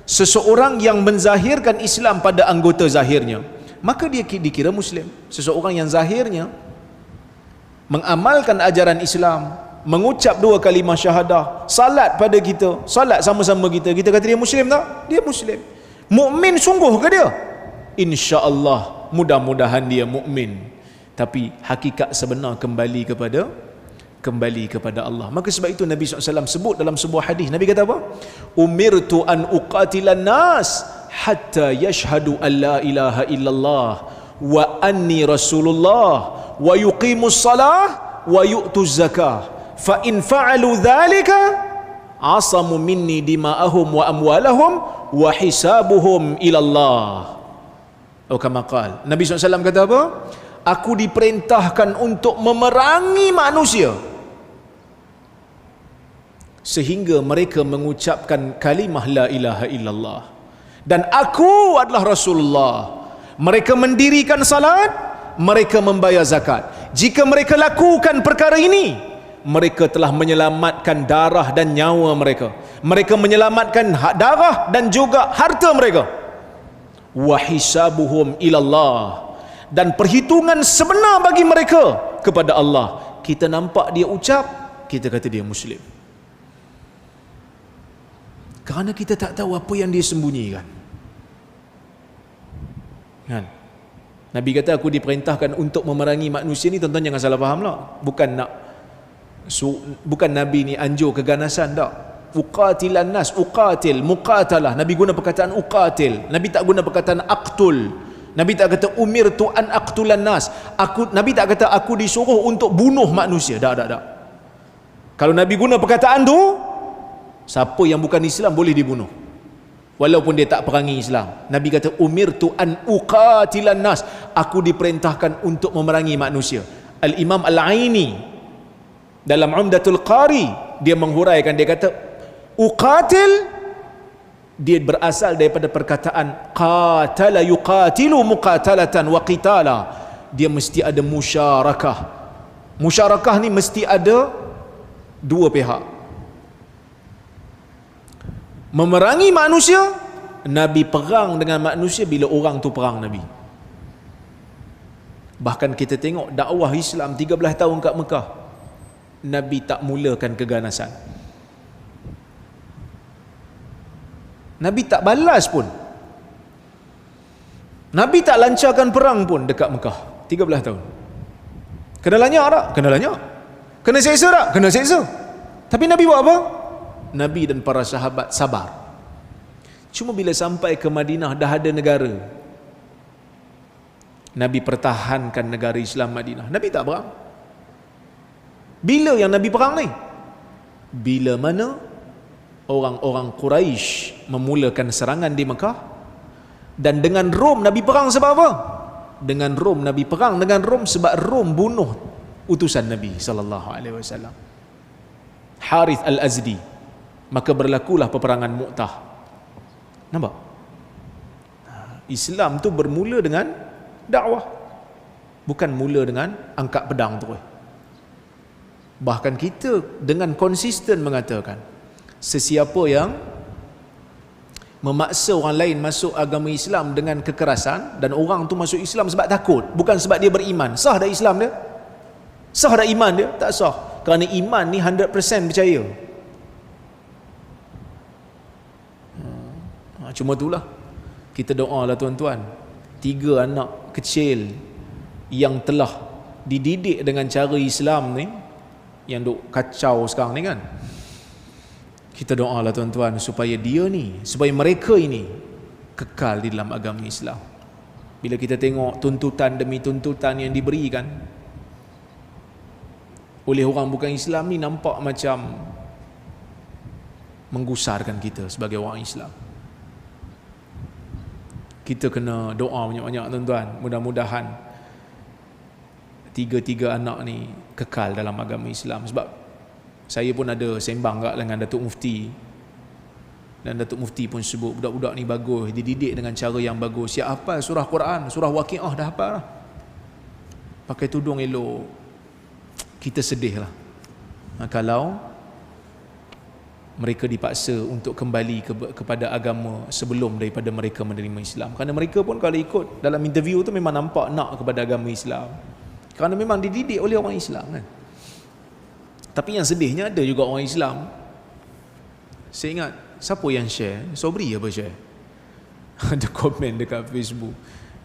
seseorang yang menzahirkan Islam pada anggota zahirnya, maka dia dikira muslim. Seseorang yang zahirnya mengamalkan ajaran Islam, mengucap 2 kalimah syahadah, salat pada kita, salat sama-sama kita kata dia muslim tak? Dia muslim. Mukmin sungguh ke dia? Insya-Allah, mudah-mudahan dia mukmin. Tapi hakikat sebenar kembali kepada Allah. Maka sebab itu Nabi SAW sebut dalam sebuah hadis, Nabi kata apa? Umirtu an uqatilan nas hatta yashhadu an la ilaha illallah wa anni rasulullah wa yuqimus salah wa yu'tuz zakah fa in fa'alu dhalika asamu minni dima'ahum wa amwalahum wa hisabuhum ilallah. Atau kama qala, Nabi SAW kata apa? aku diperintahkan untuk memerangi manusia sehingga mereka mengucapkan kalimah la ilaha illallah dan aku adalah Rasulullah. Mereka mendirikan salat, mereka membayar zakat. Jika mereka lakukan perkara ini, mereka telah menyelamatkan darah dan nyawa mereka. Mereka menyelamatkan darah dan juga harta mereka. Wa hisabuhum ilallah, dan perhitungan sebenar bagi mereka kepada Allah. Kita nampak dia ucap, kita kata dia Muslim, kerana kita tak tahu apa yang dia sembunyikan. Kan? Nabi kata aku diperintahkan untuk memerangi manusia ni, tuan-tuan jangan salah faham lah. Bukan Nabi ni anjur keganasan, tak. Uqatilan nas, uqatil, muqatalah. Nabi guna perkataan uqatil. Nabi tak guna perkataan aqtul. Nabi tak kata umirtu an aqtulan nas. Nabi tak kata aku disuruh untuk bunuh manusia. Tak. Kalau Nabi guna perkataan tu, siapa yang bukan Islam boleh dibunuh, walaupun dia tak perangi Islam. Nabi kata umirtu an uqatilan nas, aku diperintahkan untuk memerangi manusia. Al-Imam Al-Aini dalam Umdatul Qari dia menghuraikan, dia kata uqatil dia berasal daripada perkataan qatala yuqatilu muqatalatan wa qitala. Dia mesti ada musyarakah. Musyarakah ni mesti ada dua pihak. Memerangi manusia, Nabi perang dengan manusia bila orang tu perang Nabi. Bahkan kita tengok dakwah Islam 13 tahun kat Mekah, Nabi tak mulakan keganasan. Nabi tak balas pun. Nabi tak lancarkan perang pun dekat Mekah 13 tahun. Kena lanyak tak? Kena lanyak. Kena seksa tak? Kena seksa. Tapi Nabi buat apa? Nabi dan para sahabat sabar. Cuma bila sampai ke Madinah dah ada negara, Nabi pertahankan negara Islam Madinah. Nabi tak perang. Bila yang Nabi perang ni? Bila mana orang-orang Quraisy memulakan serangan di Mekah, dan dengan Rom Nabi perang sebab apa? Dengan Rom Nabi perang dengan Rom sebab Rom bunuh utusan Nabi sallallahu alaihi wasallam, Harith Al-Azdi. Maka berlakulah peperangan Mu'tah. Nampak? Islam tu bermula dengan dakwah, bukan mula dengan angkat pedang terus. Bahkan kita dengan konsisten mengatakan, sesiapa yang memaksa orang lain masuk agama Islam dengan kekerasan, dan orang tu masuk Islam sebab takut, bukan sebab dia beriman, sah dah Islam dia? Sah dah iman dia? Tak sah. Kerana iman ni 100% percaya. Cuma itulah kita doa lah tuan-tuan, 3 anak kecil yang telah dididik dengan cara Islam ni, yang duk kacau sekarang ni kan, kita doa lah tuan-tuan supaya mereka ini kekal di dalam agama Islam. Bila kita tengok tuntutan demi tuntutan yang diberikan oleh orang bukan Islam ni, nampak macam menggusarkan kita sebagai orang Islam. Kita kena doa banyak-banyak tuan-tuan, mudah-mudahan 3 anak ni kekal dalam agama Islam. Sebab saya pun ada sembang kat dengan Datuk Mufti, dan Datuk Mufti pun sebut budak-budak ni bagus, dididik dengan cara yang bagus, siap hafal surah Quran, surah Waqiah dah hafal lah, pakai tudung elok. Kita sedih lah kalau mereka dipaksa untuk kembali kepada agama sebelum daripada mereka menerima Islam. Kerana mereka pun kalau ikut dalam interview tu memang nampak nak kepada agama Islam, kerana memang dididik oleh orang Islam kan. Tapi yang sedihnya ada juga orang Islam, saya ingat siapa yang share, Sobri apa share, ada komen dekat Facebook,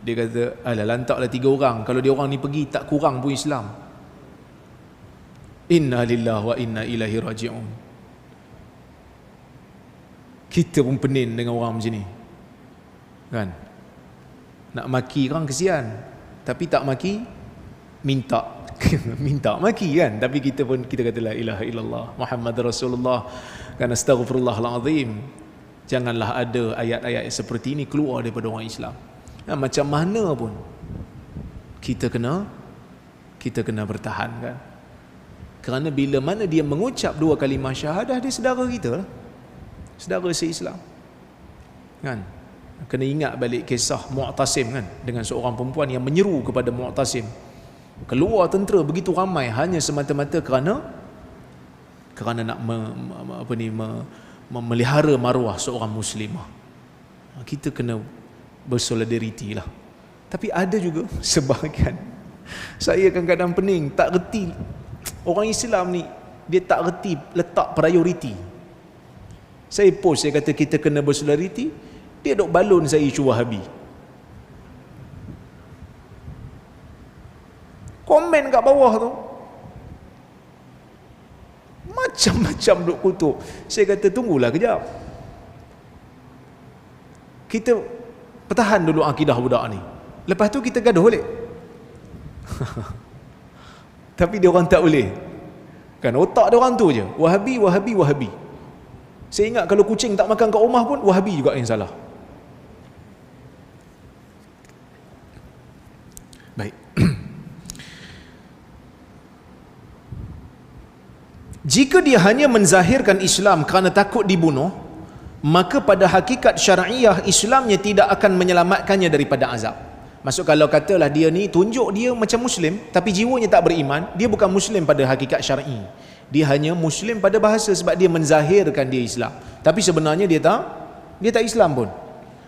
dia kata alah lantaklah 3 orang, kalau dia orang ni pergi tak kurang pun Islam. Inna lillahi wa inna ilaihi raji'un. Kita pun pening dengan orang macam ni kan. Nak maki kan kesian, tapi tak maki minta minta maki kan. Tapi kita kata la ilaha illallah Muhammad Rasulullah, kan, astaghfirullahal azim. Janganlah ada ayat-ayat seperti ini keluar daripada orang Islam. Macam mana pun kita kena bertahankan. Kerana bila mana dia mengucap 2 kalimah syahadah, dia saudara kita lah, saudara se-Islam kan. Kena ingat balik kisah Mu'tasim kan, dengan seorang perempuan yang menyeru kepada Mu'tasim. Keluar tentera begitu ramai hanya semata-mata kerana nak memelihara maruah seorang muslimah. Kita kena bersolidariti lah. Tapi ada juga sebahagian, saya kadang-kadang pening, tak reti. Orang Islam ni, dia tak reti letak prioriti. Saya post, saya kata kita kena bersolidariti, dia duk balon saya isu Wahabi. Komen kat bawah tu macam-macam duk kutuk. Saya kata tunggulah kejap, kita pertahan dulu akidah budak ni, lepas tu kita gaduh balik. Tapi dia orang tak boleh kan, otak dia orang tu je, Wahabi, Wahabi, Wahabi. Saya ingat kalau kucing tak makan kat rumah pun Wahabi juga yang salah. Baik. Jika dia hanya menzahirkan Islam kerana takut dibunuh, maka pada hakikat syar'iyah Islamnya tidak akan menyelamatkannya daripada azab. Maksud kalau katalah dia ni tunjuk dia macam Muslim tapi jiwanya tak beriman, dia bukan Muslim pada hakikat syar'i. Dia hanya Muslim pada bahasa sebab dia menzahirkan dia Islam, tapi sebenarnya dia tak Islam pun.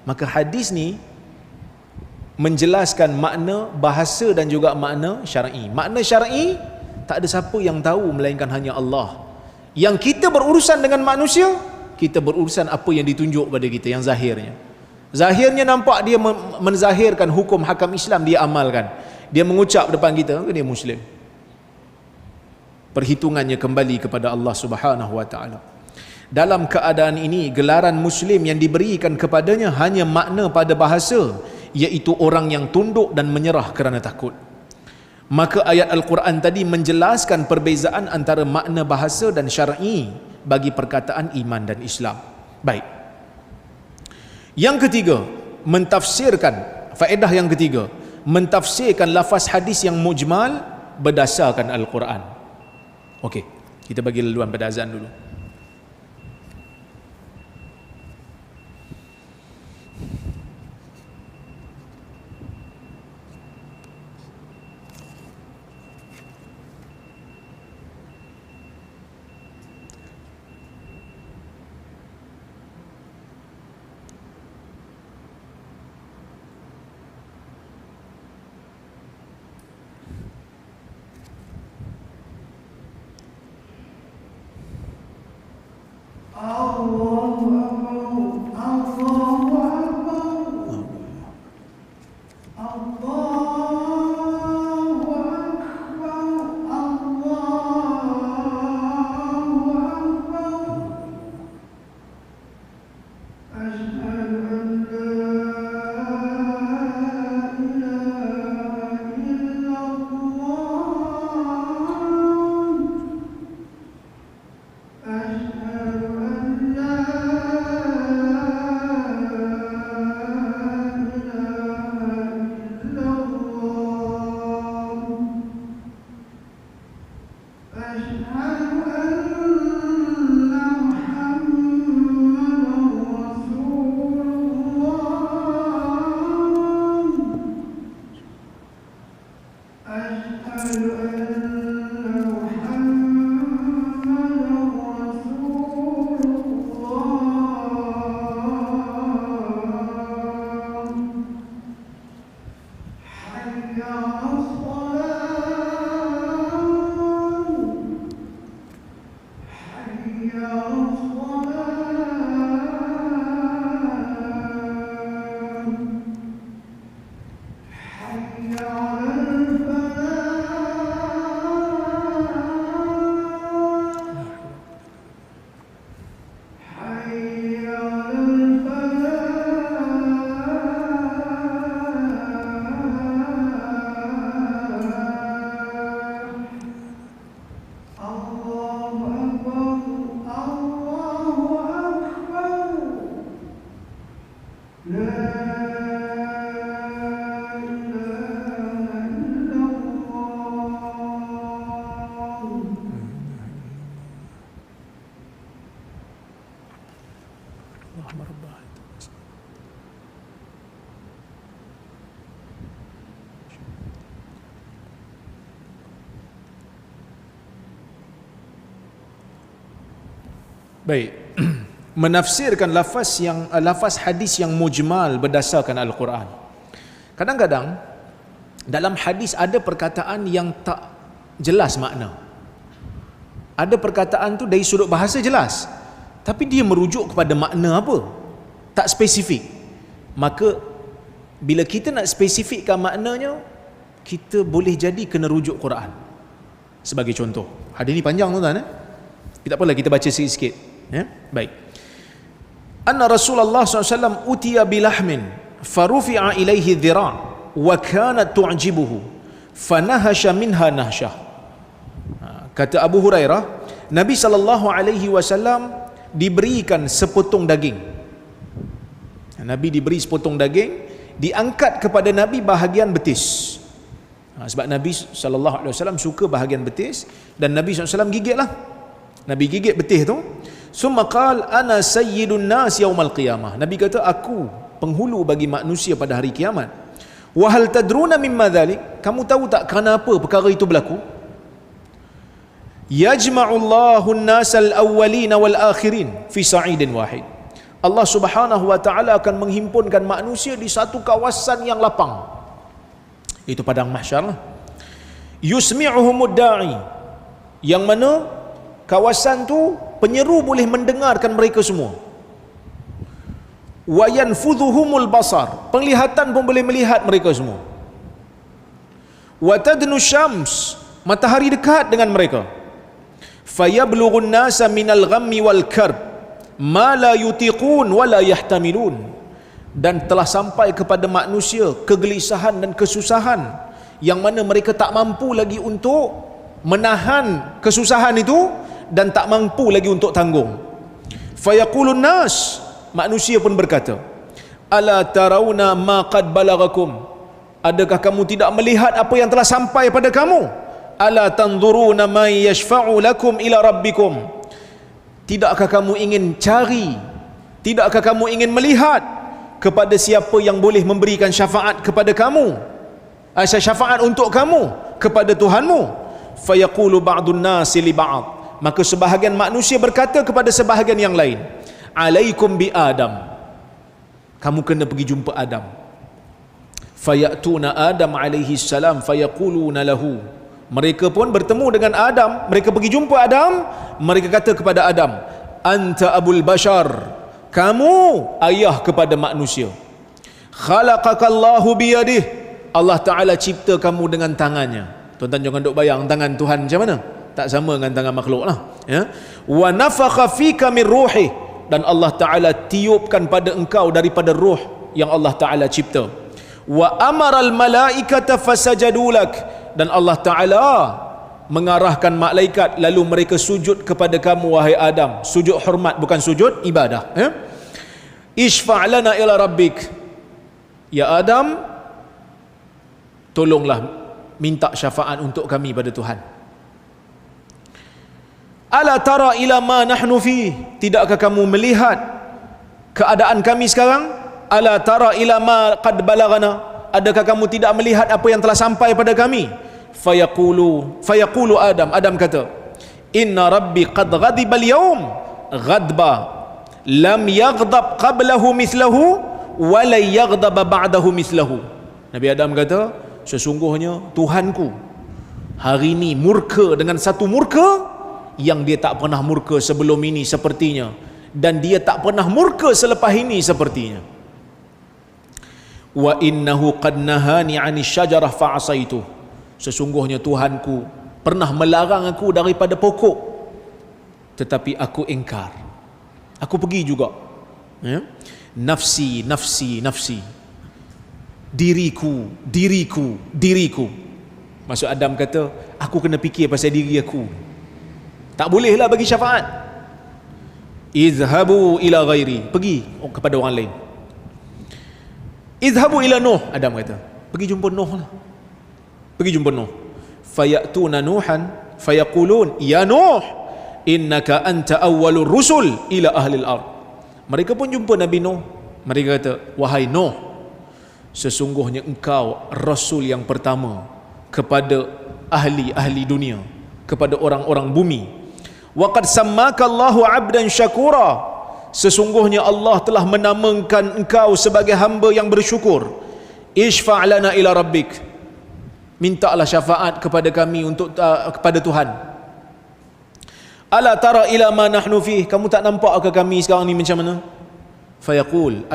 Maka hadis ni menjelaskan makna bahasa dan juga makna syar'i. Makna syar'i tak ada siapa yang tahu melainkan hanya Allah. Yang kita berurusan dengan manusia, kita berurusan apa yang ditunjuk pada kita, yang zahirnya. Zahirnya nampak dia menzahirkan hukum hakam Islam, dia amalkan. Dia mengucap depan kita, dia Muslim. Perhitungannya kembali kepada Allah Subhanahu wa taala. Dalam keadaan ini, gelaran Muslim yang diberikan kepadanya hanya makna pada bahasa, iaitu orang yang tunduk dan menyerah kerana takut. Maka ayat Al-Quran tadi menjelaskan perbezaan antara makna bahasa dan syar'i bagi perkataan iman dan Islam. Baik. Yang ketiga, mentafsirkan, faedah yang ketiga, mentafsirkan lafaz hadis yang mujmal berdasarkan Al-Quran. Okey, kita bagi laluan pada azan dulu. Baik. Menafsirkan lafaz hadis yang mujmal berdasarkan Al-Quran. Kadang-kadang dalam hadis ada perkataan yang tak jelas makna. Ada perkataan tu dari sudut bahasa jelas, tapi dia merujuk kepada makna apa? Tak spesifik. Maka bila kita nak spesifikkan maknanya, kita boleh jadi kena rujuk Quran. Sebagai contoh, hadis ni panjang tuan-tuan, tak apalah, kita baca sikit-sikit. Baik. Anna Rasulullah SAW utiya bilahmin farufi'a ilaihi dhira' wa kanat tu'jibuhu fanahasha minha nahsyah. Kata Abu Hurairah, Nabi SAW diberikan sepotong daging. Nabi diberi sepotong daging, diangkat kepada Nabi bahagian betis. Sebab Nabi SAW suka bahagian betis, dan Nabi SAW gigitlah. Nabi gigit betis tu. Summa qala ana sayyidun nas yaumal qiyamah. Nabi kata, aku penghulu bagi manusia pada hari kiamat. Wa hal tadruna mimma dhalik? Kamu tahu tak kenapa perkara itu berlaku? Yajma'ullahu an-nasal awwalin wal akhirin fi sa'idin wahid. Allah Subhanahu wa taala akan menghimpunkan manusia di satu kawasan yang lapang. Itu padang mahsyar lah. Yusmi'uhumud da'i, yang mana kawasan tu penyeru boleh mendengarkan mereka semua. Wa yanfudhuhumul basar, penglihatan pun boleh melihat mereka semua. Wa tadnu syams, matahari dekat dengan mereka. Fayablughun nasa minal ghammi wal karb ma la yutiqun wa la yahtamilun, dan telah sampai kepada manusia kegelisahan dan kesusahan yang mana mereka tak mampu lagi untuk menahan kesusahan itu, dan tak mampu lagi untuk tanggung. Fayaqulun nas, manusia pun berkata, ala tarawna ma qad balagakum, adakah kamu tidak melihat apa yang telah sampai pada kamu? Ala tanzuruna ma yashfa'u lakum ila rabbikum, tidakkah kamu ingin cari, tidakkah kamu ingin melihat kepada siapa yang boleh memberikan syafaat kepada kamu, syafaat untuk kamu kepada Tuhanmu? Fayaqulu ba'dun nasi li ba'd, maka sebahagian manusia berkata kepada sebahagian yang lain, alaikum bi Adam, kamu kena pergi jumpa Adam. Fayatuna Adam alaihi salam fayaquluna lahu, mereka pun bertemu dengan Adam, mereka pergi jumpa Adam, mereka kata kepada Adam, anta abul bashar, kamu ayah kepada manusia. Khalaqakallahu biyadih, Allah Ta'ala cipta kamu dengan tangannya. Tuan-tuan jangan duk bayang tangan Tuhan macam mana, tak sama dengan tangan makhluk lah, ya. Wa nafakha fika min ruhi, dan Allah Ta'ala tiupkan pada engkau daripada ruh yang Allah Ta'ala cipta. Wa amaral malaikata fasajadulak, dan Allah Ta'ala mengarahkan malaikat lalu mereka sujud kepada kamu wahai Adam, sujud hormat bukan sujud ibadah, ya. Ishfa' lana ila rabbik, ya Adam, tolonglah minta syafaat untuk kami pada Tuhan. Ala tara ila ma nahnu fi, tidakkah kamu melihat keadaan kami sekarang? Ala tara ila ma qad balagana, adakah kamu tidak melihat apa yang telah sampai pada kami? Fayaqulu Adam kata, inna rabbi qad ghadiba al-yawm ghadba lam yaghdab qablahu mithlahu wa la yaghdab ba'dahu mithlahu. Nabi Adam kata, sesungguhnya Tuhanku hari ini murka dengan satu murka yang dia tak pernah murka sebelum ini sepertinya, dan dia tak pernah murka selepas ini sepertinya. Wa innahu qad nahani 'ani syajarah fa'asaitu, sesungguhnya Tuhanku pernah melarang aku daripada pokok, tetapi aku ingkar, aku pergi juga, ya? Nafsi, nafsi, nafsi, diriku, diriku, diriku. Maksud Adam kata, aku kena fikir pasal diri aku, tak bolehlah bagi syafaat. Izhabu ila ghairi, pergi kepada orang lain. Izhabu ila Nuh, Adam kata, pergi jumpa Nuh lah, pergi jumpa Nuh. Fayatuna Nuhan fayaqulun ya Nuh innaka anta awwalur rusul ila ahli al-ard, Mereka pun jumpa Nabi Nuh. Mereka kata, wahai Nuh, sesungguhnya engkau Rasul yang pertama kepada ahli-ahli dunia, kepada orang-orang bumi. Wa qad sammaka Allahu 'abdan syakura, sesungguhnya Allah telah menamakan engkau sebagai hamba yang bersyukur. Ishfa' lana ila rabbik, mintalah syafaat kepada kami untuk kepada Tuhan. Ala tara ila ma nahnu fih, kamu tak nampak ke kami sekarang ni macam mana? Fayaqul,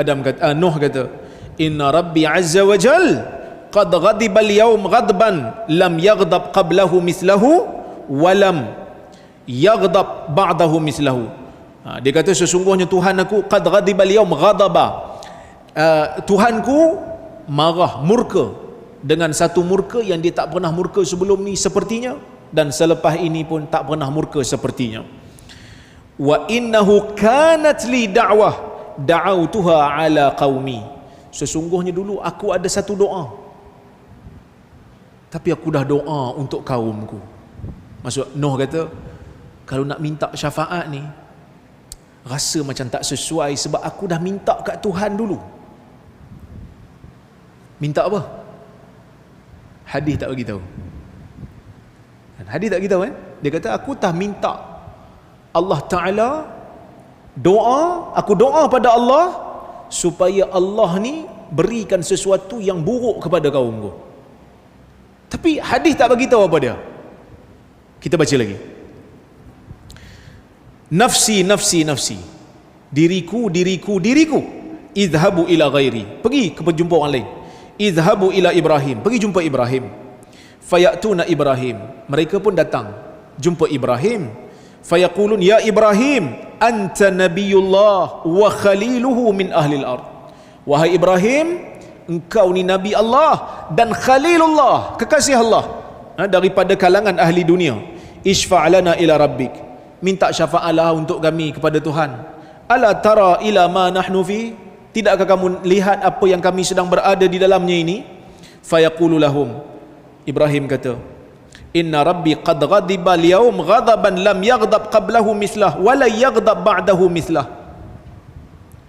Nuh kata, inna rabbi azza wa jal qad ghadiba al-yawm ghadban lam yaghdab qablahu mithlahu wa lam yaghdab ba'dahu mithlahu. Dia kata sesungguhnya Tuhan aku qad ghadiba al-yawm ghadaba, Tuhanku marah, murka dengan satu murka yang dia tak pernah murka sebelum ni sepertinya, dan selepas ini pun tak pernah murka sepertinya. Wa innahu kanat li da'wah da'autuha ala qaumi, sesungguhnya dulu aku ada satu doa, tapi aku dah doa untuk kaumku. Maksud Nuh kata, kalau nak minta syafaat ni rasa macam tak sesuai, sebab aku dah minta kat Tuhan dulu. Minta apa? Hadis tak bagi tahu. Hadis tak beritahu kan? Dia kata aku tak minta Allah Ta'ala, aku doa pada Allah supaya Allah ni berikan sesuatu yang buruk kepada kaumku. Tapi hadis tak bagi tahu apa dia. Kita baca lagi. Nafsi, nafsi, nafsi. Diriku, diriku, diriku. Idhabu ila ghairi. Pergi ke jumpa orang lain. Idhabu ila Ibrahim. Pergi jumpa Ibrahim. Fayatuna Ibrahim. Mereka pun datang jumpa Ibrahim. Fayaqulun ya Ibrahim, anta nabiyullah wa khaliluhu min ahli al-ard. Wahai Ibrahim, engkau ni Nabi Allah dan Khalilullah, kekasih Allah, daripada kalangan ahli dunia. Ishfa'lana ila rabbik, minta syafa'alah untuk kami kepada Tuhan. Ala tara ila ma nahnu fi, tidakkah kamu lihat apa yang kami sedang berada di dalamnya ini? Fayaqulu lahum, Ibrahim kata, inna rabbi qad ghadiba al-yawm ghadaban lam yaghdab qablahu mithlah wa la yaghdab ba'dahu mithlah.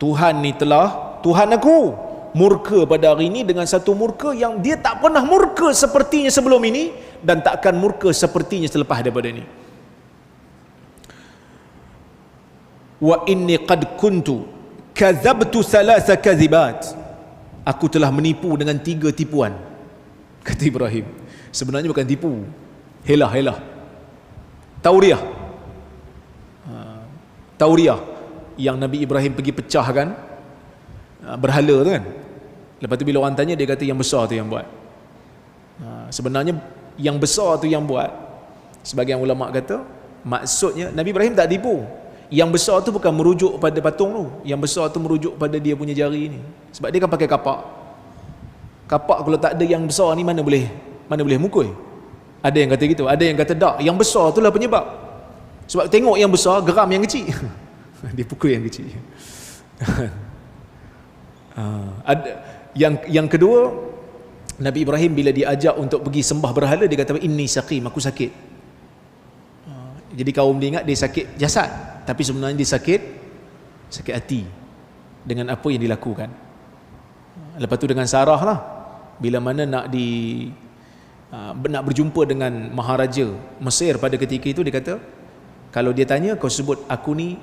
Tuhan ni telah, Tuhan aku murka pada hari ini dengan satu murka yang dia tak pernah murka sepertinya sebelum ini, dan tak akan murka sepertinya selepas daripada ini. Wa inni qad kuntu kadzabtu thalatha kadhibat, aku telah menipu dengan 3 tipuan, kata Ibrahim. Sebenarnya bukan tipu, helah tauriah, tauriah yang Nabi Ibrahim pergi pecahkan berhala tu kan. Lepas tu bila orang tanya, dia kata yang besar tu yang buat. Sebenarnya yang besar tu yang buat. Sebagian ulama kata maksudnya Nabi Ibrahim tak tipu. Yang besar tu bukan merujuk pada patung tu, yang besar tu merujuk pada dia punya jari ni. Sebab dia kan pakai kapak. Kapak kalau tak ada yang besar ni mana boleh mukul. Ada yang kata gitu, ada yang kata tak, yang besar itulah penyebab. Sebab tengok yang besar, geram yang kecil. Dia pukul yang kecil. Yang kedua, Nabi Ibrahim bila diajak untuk pergi sembah berhala, dia kata inni saqim, aku sakit. Jadi kaum dia ingat dia sakit jasad, tapi sebenarnya dia sakit hati dengan apa yang dilakukan. Lepas tu dengan Sarah lah, bila mana nak berjumpa dengan Maharaja Mesir pada ketika itu, dia kata, kalau dia tanya, kau sebut aku ni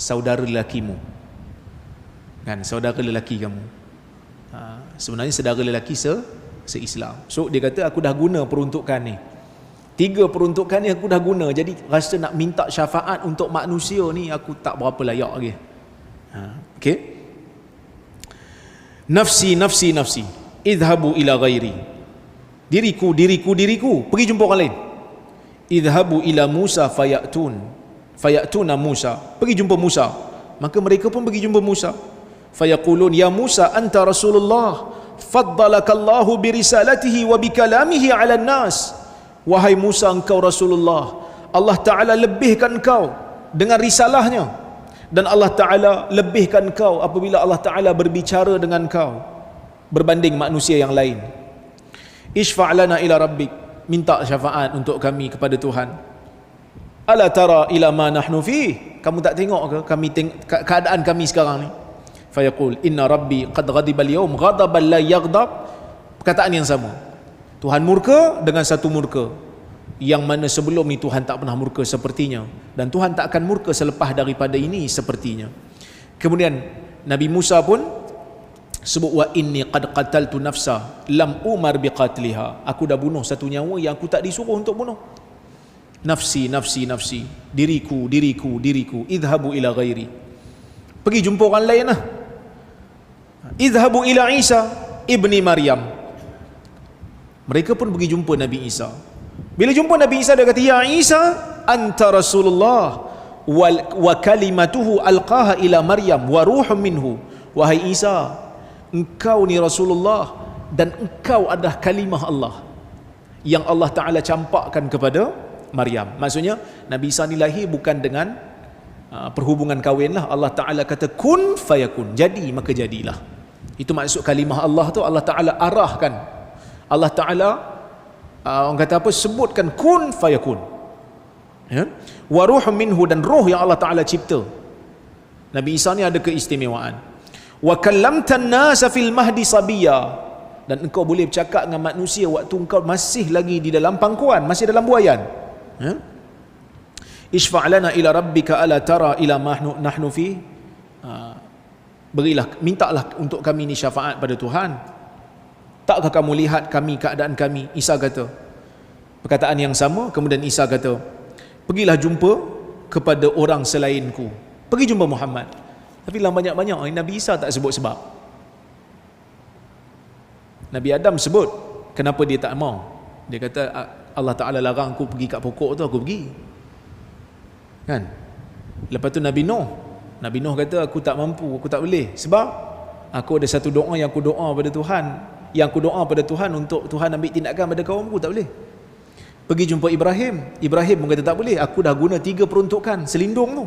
saudara lelakimu, kan, saudara lelaki kamu. Sebenarnya saudara lelaki se-Islam. So dia kata aku dah guna peruntukan ni, 3 peruntukan ni aku dah guna, jadi rasa nak minta syafaat untuk manusia ni aku tak berapa layak lagi. Okay. Nafsi, nafsi, nafsi. Idhabu ila ghairi. Diriku, diriku, diriku. Pergi jumpa orang lain. Idhabu ila Musa fayatuna Musa. Pergi jumpa Musa. Maka mereka pun pergi jumpa Musa. Fayaqulun ya Musa anta Rasulullah faddalakallahu birisalatihi wa bikalamihi ala nas. Wahai Musa, engkau Rasulullah, Allah Ta'ala lebihkan engkau dengan risalahnya, dan Allah Ta'ala lebihkan engkau apabila Allah Ta'ala berbicara dengan engkau berbanding manusia yang lain. Ishfa'lana ila rabbik, minta syafaat untuk kami kepada Tuhan. Ala tara ila ma nahnu fi, kamu tak tengok ke kami keadaan kami sekarang ni? Fayaqul inna rabbi qad ghadiba al-yawm ghadaban la yaghdab. Perkataan yang sama, Tuhan murka dengan satu murka yang mana sebelum ni Tuhan tak pernah murka sepertinya, dan Tuhan tak akan murka selepas daripada ini sepertinya. Kemudian Nabi Musa pun sebut, wa inni qad qataltu nafsa lam umar biqatliha, aku dah bunuh satu nyawa yang aku tak disuruh untuk bunuh. Nafsi nafsi nafsi, diriku diriku diriku, idhabu ila ghairi, pergi jumpa orang lain lah. Idhabu ila Isa ibni Maryam, mereka pun pergi jumpa Nabi Isa. Bila jumpa Nabi Isa, dia kata, ya Isa anta Rasulullah wa kalimatuhu alqaha ila Maryam wa ruhum minhu. Wahai Isa, engkau ni Rasulullah dan engkau adalah kalimah Allah yang Allah Ta'ala campakkan kepada Maryam. Maksudnya Nabi Isa ni lahir bukan dengan perhubungan kahwin lah. Allah Ta'ala kata kun fayakun, jadi maka jadilah. Itu maksud kalimah Allah tu. Allah Ta'ala arahkan, Allah Ta'ala orang kata apa, sebutkan kun fayakun, ya? Wa ruhum minhu, dan roh yang Allah Ta'ala cipta. Nabi Isa ni ada keistimewaan. Wa kallamtan nasa fil mahdi sabiya, dan engkau boleh bercakap dengan manusia waktu engkau masih lagi di dalam pangkuan, masih dalam buayan, ya? Ishfa' lana ila rabbika ala tara ila ma nahnu fi, berilah, mintalah untuk kami ni syafaat pada Tuhan, takkah kamu lihat kami, keadaan kami? Isa kata perkataan yang sama. Kemudian Isa kata, pergilah jumpa kepada orang selainku, pergi jumpa Muhammad. Tapi dalam banyak-banyak Nabi Isa tak sebut sebab. Nabi Adam sebut, kenapa dia tak mau? Dia kata Allah Ta'ala larang aku pergi kat pokok tu, aku pergi, kan? Lepas tu Nabi Nuh kata, aku tak mampu, aku tak boleh, sebab aku ada satu doa yang aku doa pada Tuhan, yang aku doa pada Tuhan untuk Tuhan ambil tindakan pada kaum aku, tak boleh. Pergi jumpa Ibrahim pun kata tak boleh, aku dah guna 3 peruntukan selindung tu.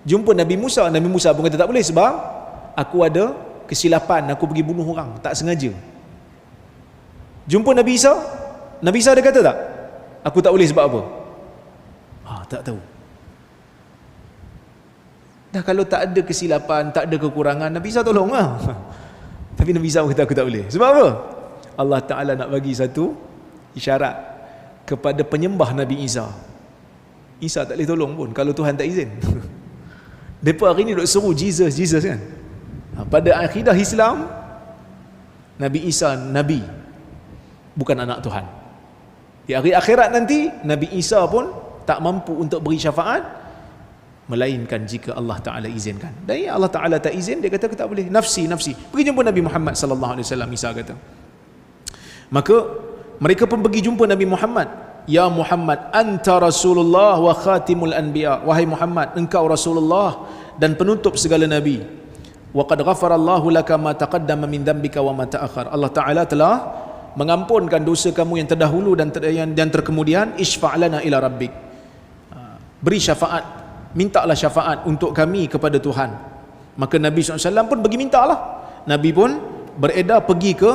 Jumpa Nabi Musa pun kata tak boleh, sebab aku ada kesilapan, aku pergi bunuh orang tak sengaja. Jumpa Nabi Isa ada kata tak, aku tak boleh sebab apa? Tak tahu. Dah kalau tak ada kesilapan, tak ada kekurangan, Nabi Isa tolong lah. Tapi Nabi Isa kata aku tak boleh. Sebab apa? Allah Ta'ala nak bagi satu isyarat kepada penyembah Nabi Isa. Isa tak boleh tolong pun kalau Tuhan tak izin. Mereka hari ni duk seru Jesus kan. Pada akidah Islam, Nabi Isa Nabi, bukan anak Tuhan. Di hari akhirat nanti, Nabi Isa pun tak mampu untuk beri syafaat, melainkan jika Allah Ta'ala izinkan. Dan Allah Ta'ala tak izin, dia kata aku tak boleh. Nafsi pergi jumpa Nabi Muhammad sallallahu alaihi wasallam. Isa kata, maka mereka pun pergi jumpa Nabi Muhammad. Ya Muhammad anta Rasulullah wa khatimul anbiya, wahai Muhammad, engkau Rasulullah dan penutup segala nabi. Wa qad ghafarallahu laka ma taqaddama min dhanbika wa ma ta'akhkhar, Allah Ta'ala telah mengampunkan dosa kamu yang terdahulu dan terkemudian. Ishfa' lana ila rabbik, beri syafaat, mintalah syafaat untuk kami kepada Tuhan. Maka Nabi SAW pun pergi mintalah. Nabi pun beredar pergi ke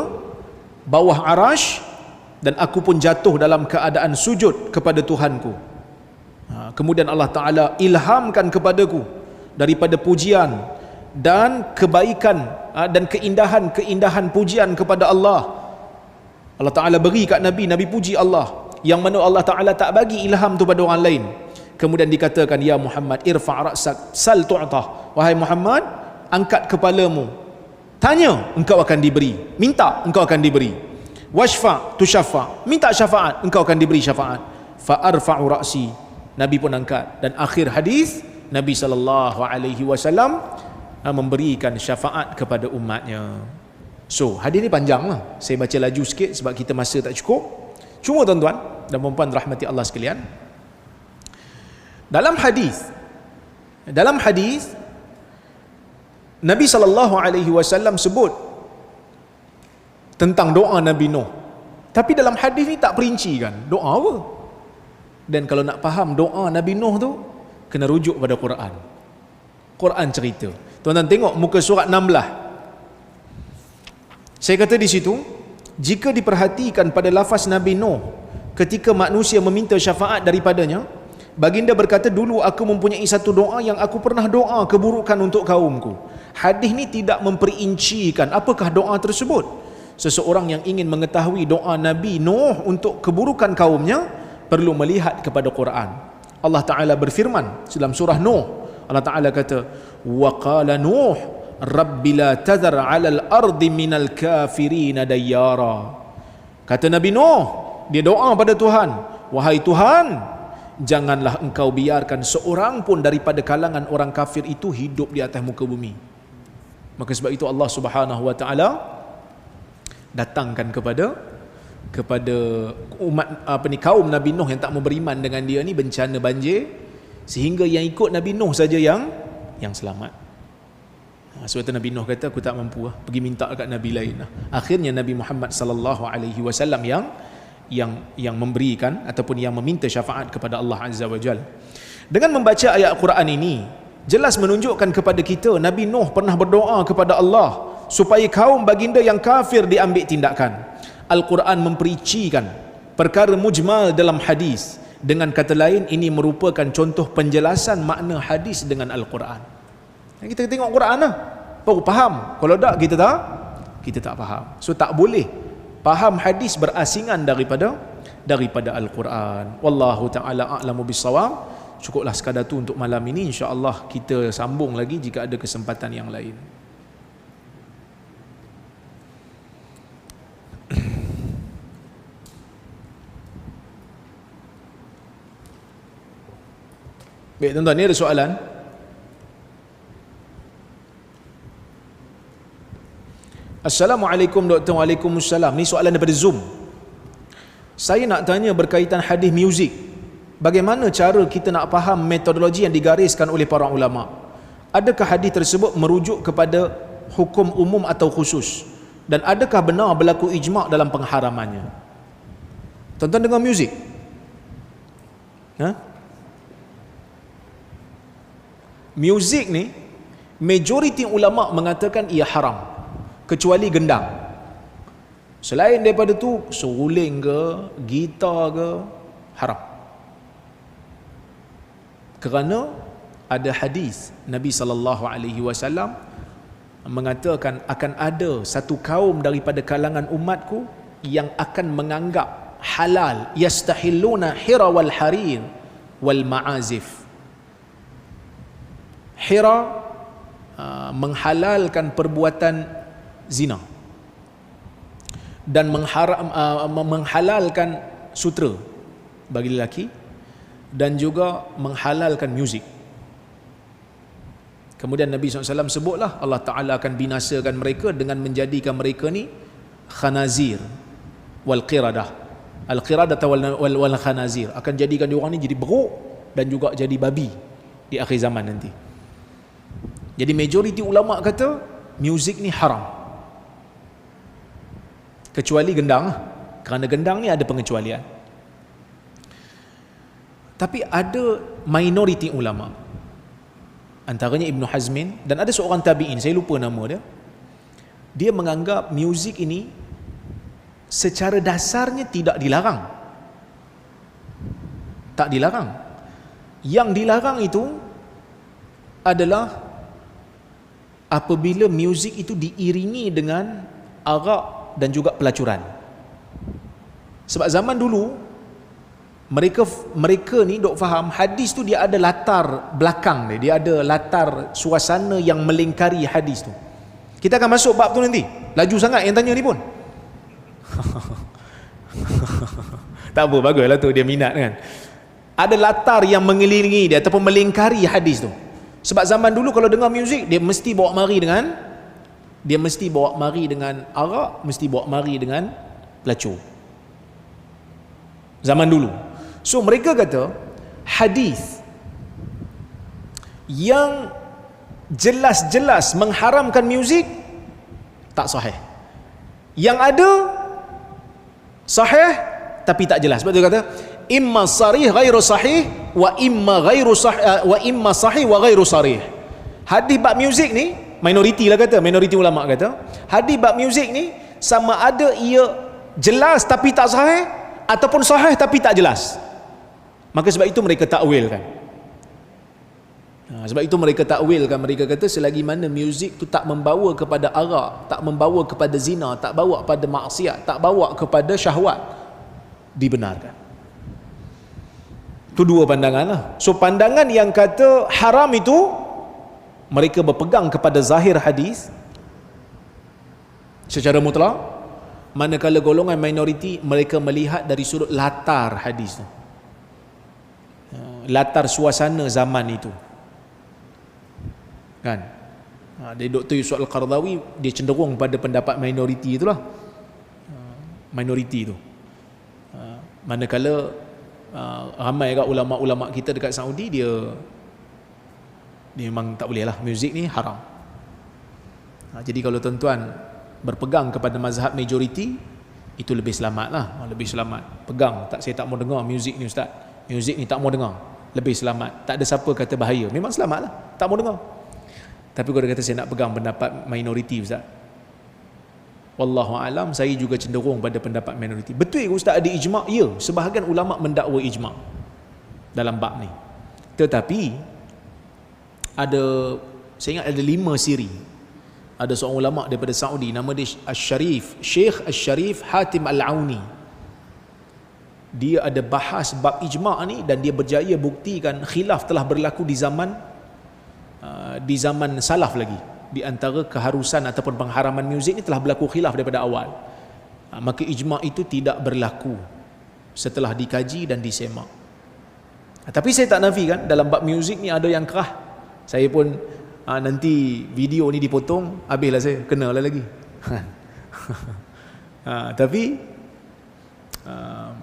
bawah arash, dan aku pun jatuh dalam keadaan sujud kepada Tuhanku. Kemudian Allah Ta'ala ilhamkan kepadaku daripada pujian dan kebaikan dan keindahan pujian kepada Allah. Allah Ta'ala beri kat Nabi puji Allah, yang mana Allah Ta'ala tak bagi ilham tu pada orang lain. Kemudian dikatakan, ya Muhammad irfa' ra'sak sal tu'tah, wahai Muhammad, angkat kepalamu, tanya engkau akan diberi, minta engkau akan diberi. Washfa' tushaffa', minta syafaat engkau akan diberi syafaat. Fa arfa'u ra'si, Nabi pun angkat. Dan akhir hadis, Nabi SAW memberikan syafaat kepada umatnya. So hadis ni panjang lah, saya baca laju sikit sebab kita masa tak cukup. Cuma tuan-tuan dan puan-puan rahmati Allah sekalian, dalam hadis Nabi SAW sebut tentang doa Nabi Nuh. Tapi dalam hadis ni tak perinci kan doa apa. Dan kalau nak faham doa Nabi Nuh tu, kena rujuk pada Quran cerita. Tuan-tuan tengok muka surat 16. Saya kata di situ, jika diperhatikan pada lafaz Nabi Nuh ketika manusia meminta syafaat daripadanya, Baginda berkata, dulu aku mempunyai satu doa yang aku pernah doa keburukan untuk kaumku. Hadis ni tidak memperincikan apakah doa tersebut. Seseorang yang ingin mengetahui doa Nabi Nuh untuk keburukan kaumnya perlu melihat kepada Quran. Allah Ta'ala berfirman dalam surah Nuh, Allah Ta'ala kata, wa qala Nuh rabbi la tadhar 'alal ardi minal kafirin dayyara. Kata Nabi Nuh, dia doa pada Tuhan, wahai Tuhan, janganlah engkau biarkan seorang pun daripada kalangan orang kafir itu hidup di atas muka bumi. Maka sebab itu Allah Subhanahu wa taala datangkan kepada umat kaum Nabi Nuh yang tak mau beriman dengan dia ni bencana banjir, sehingga yang ikut Nabi Nuh saja yang selamat. Sebab itu Nabi Nuh kata, aku tak mampu pergi minta dekat Nabi lain. Akhirnya Nabi Muhammad sallallahu alaihi wasallam yang memberikan ataupun yang meminta syafaat kepada Allah Azza wa Jalla. Dengan membaca ayat Quran ini jelas menunjukkan kepada kita Nabi Nuh pernah berdoa kepada Allah supaya kaum baginda yang kafir diambil tindakan. Al-Quran memperincikan perkara mujmal dalam hadis. Dengan kata lain, ini merupakan contoh penjelasan makna hadis dengan Al-Quran. Kita tengok Quran lah, baru faham. Kalau tak, kita tak faham. So tak boleh faham hadis berasingan daripada Al-Quran. Wallahu ta'ala a'lamu bissawab. Cukuplah sekadar tu untuk malam ini. InsyaAllah kita sambung lagi jika ada kesempatan yang lain. Baik tuan-tuan, ni ada soalan. Assalamualaikum Doktor. Waalaikumsalam. Ni soalan daripada Zoom. Saya nak tanya berkaitan hadis muzik. Bagaimana cara kita nak faham metodologi yang digariskan oleh para ulama? Adakah hadis tersebut merujuk kepada hukum umum atau khusus? Dan adakah benar berlaku ijma' dalam pengharamannya? Tuan-tuan dengar muzik? Muzik ni majoriti ulama mengatakan ia haram, kecuali gendang. Selain daripada tu, seruling ke, gitar ke, haram. Kerana ada hadis Nabi SAW mengatakan akan ada satu kaum daripada kalangan umatku yang akan menganggap halal, yastahilluna hira wal harir wal ma'azif. Hira menghalalkan perbuatan zina dan menghalalkan sutera bagi lelaki, dan juga menghalalkan muzik. Kemudian Nabi SAW sebutlah Allah Ta'ala akan binasakan mereka dengan menjadikan mereka ni khanazir wal qiradah. Al qiradah wal khanazir, akan jadikan dia orang ni jadi beruk dan juga jadi babi di akhir zaman nanti. Jadi majoriti ulama kata muzik ni haram, kecuali gendang, kerana gendang ni ada pengecualian. Tapi ada minoriti ulama, antaranya Ibn Hazmin, dan ada seorang tabi'in, saya lupa nama dia, dia menganggap muzik ini secara dasarnya tidak dilarang. Tak dilarang. Yang dilarang itu adalah apabila muzik itu diiringi dengan arak dan juga pelacuran. Sebab zaman dulu mereka ni dok faham hadis tu dia ada latar belakang dia ada latar suasana yang melingkari hadis tu. Kita akan masuk bab tu nanti. Laju sangat yang tanya ni pun. Tak apa, baguslah tu, dia minat kan. Ada latar yang mengelilingi dia ataupun melingkari hadis tu. Sebab zaman dulu kalau dengar muzik, dia mesti bawa mari dengan arak, mesti bawa mari dengan pelacur. Zaman dulu. So mereka kata hadis yang jelas-jelas mengharamkan muzik tak sahih. Yang ada sahih tapi tak jelas. Sebab dia kata imma sarih ghairu sahih wa imma ghairu sahih wa imma sahih wa ghairu sarih. Hadis bab muzik ni, minoriti ulama kata, hadis bab muzik ni sama ada ia jelas tapi tak sahih ataupun sahih tapi tak jelas. Maka sebab itu mereka takwilkan. Sebab itu mereka takwilkan, mereka kata selagi mana muzik tu tak membawa kepada arak, tak membawa kepada zina, tak bawa kepada maksiat, tak bawa kepada syahwat, dibenarkan. Itu dua pandangan lah. So pandangan yang kata haram itu, mereka berpegang kepada zahir hadis secara mutlak, manakala golongan minoriti mereka melihat dari sudut latar hadis tu, latar suasana zaman itu, kan? Dari Dr. Yusuf Al-Qaradawi, dia cenderung pada pendapat minoriti itulah, minoriti itu. Manakala ramai kat ulama-ulama kita dekat Saudi, dia memang tak boleh lah, muzik ni haram. Jadi kalau tuan-tuan berpegang kepada mazhab majoriti, itu lebih selamat lah, lebih selamat. Pegang, tak, saya tak mau dengar muzik ni ustaz, muzik ni tak mau dengar, lebih selamat. Tak ada siapa kata bahaya, memang selamat lah, tak mau dengar. Tapi kalau dia kata saya nak pegang pendapat minoriti ustaz, wallahu alam, saya juga cenderung pada pendapat minoriti. Betul ke ustaz ada ijma'? Ya, sebahagian ulama mendakwa ijma' dalam bab ni. Tetapi ada, saya ingat ada 5 siri. Ada seorang ulama daripada Saudi, nama dia Al-Sharif, Syekh Al-Sharif Hatim Al-Auni. Dia ada bahas bab ijma' ni, dan dia berjaya buktikan khilaf telah berlaku di zaman salaf lagi, di antara keharusan ataupun pengharaman muzik ni telah berlaku khilaf daripada awal. Maka ijma' itu tidak berlaku setelah dikaji dan disemak. Tapi saya tak nafikan dalam bab muzik ni ada yang kerah. Saya pun nanti video ni dipotong, habislah saya kenalah lagi. Tapi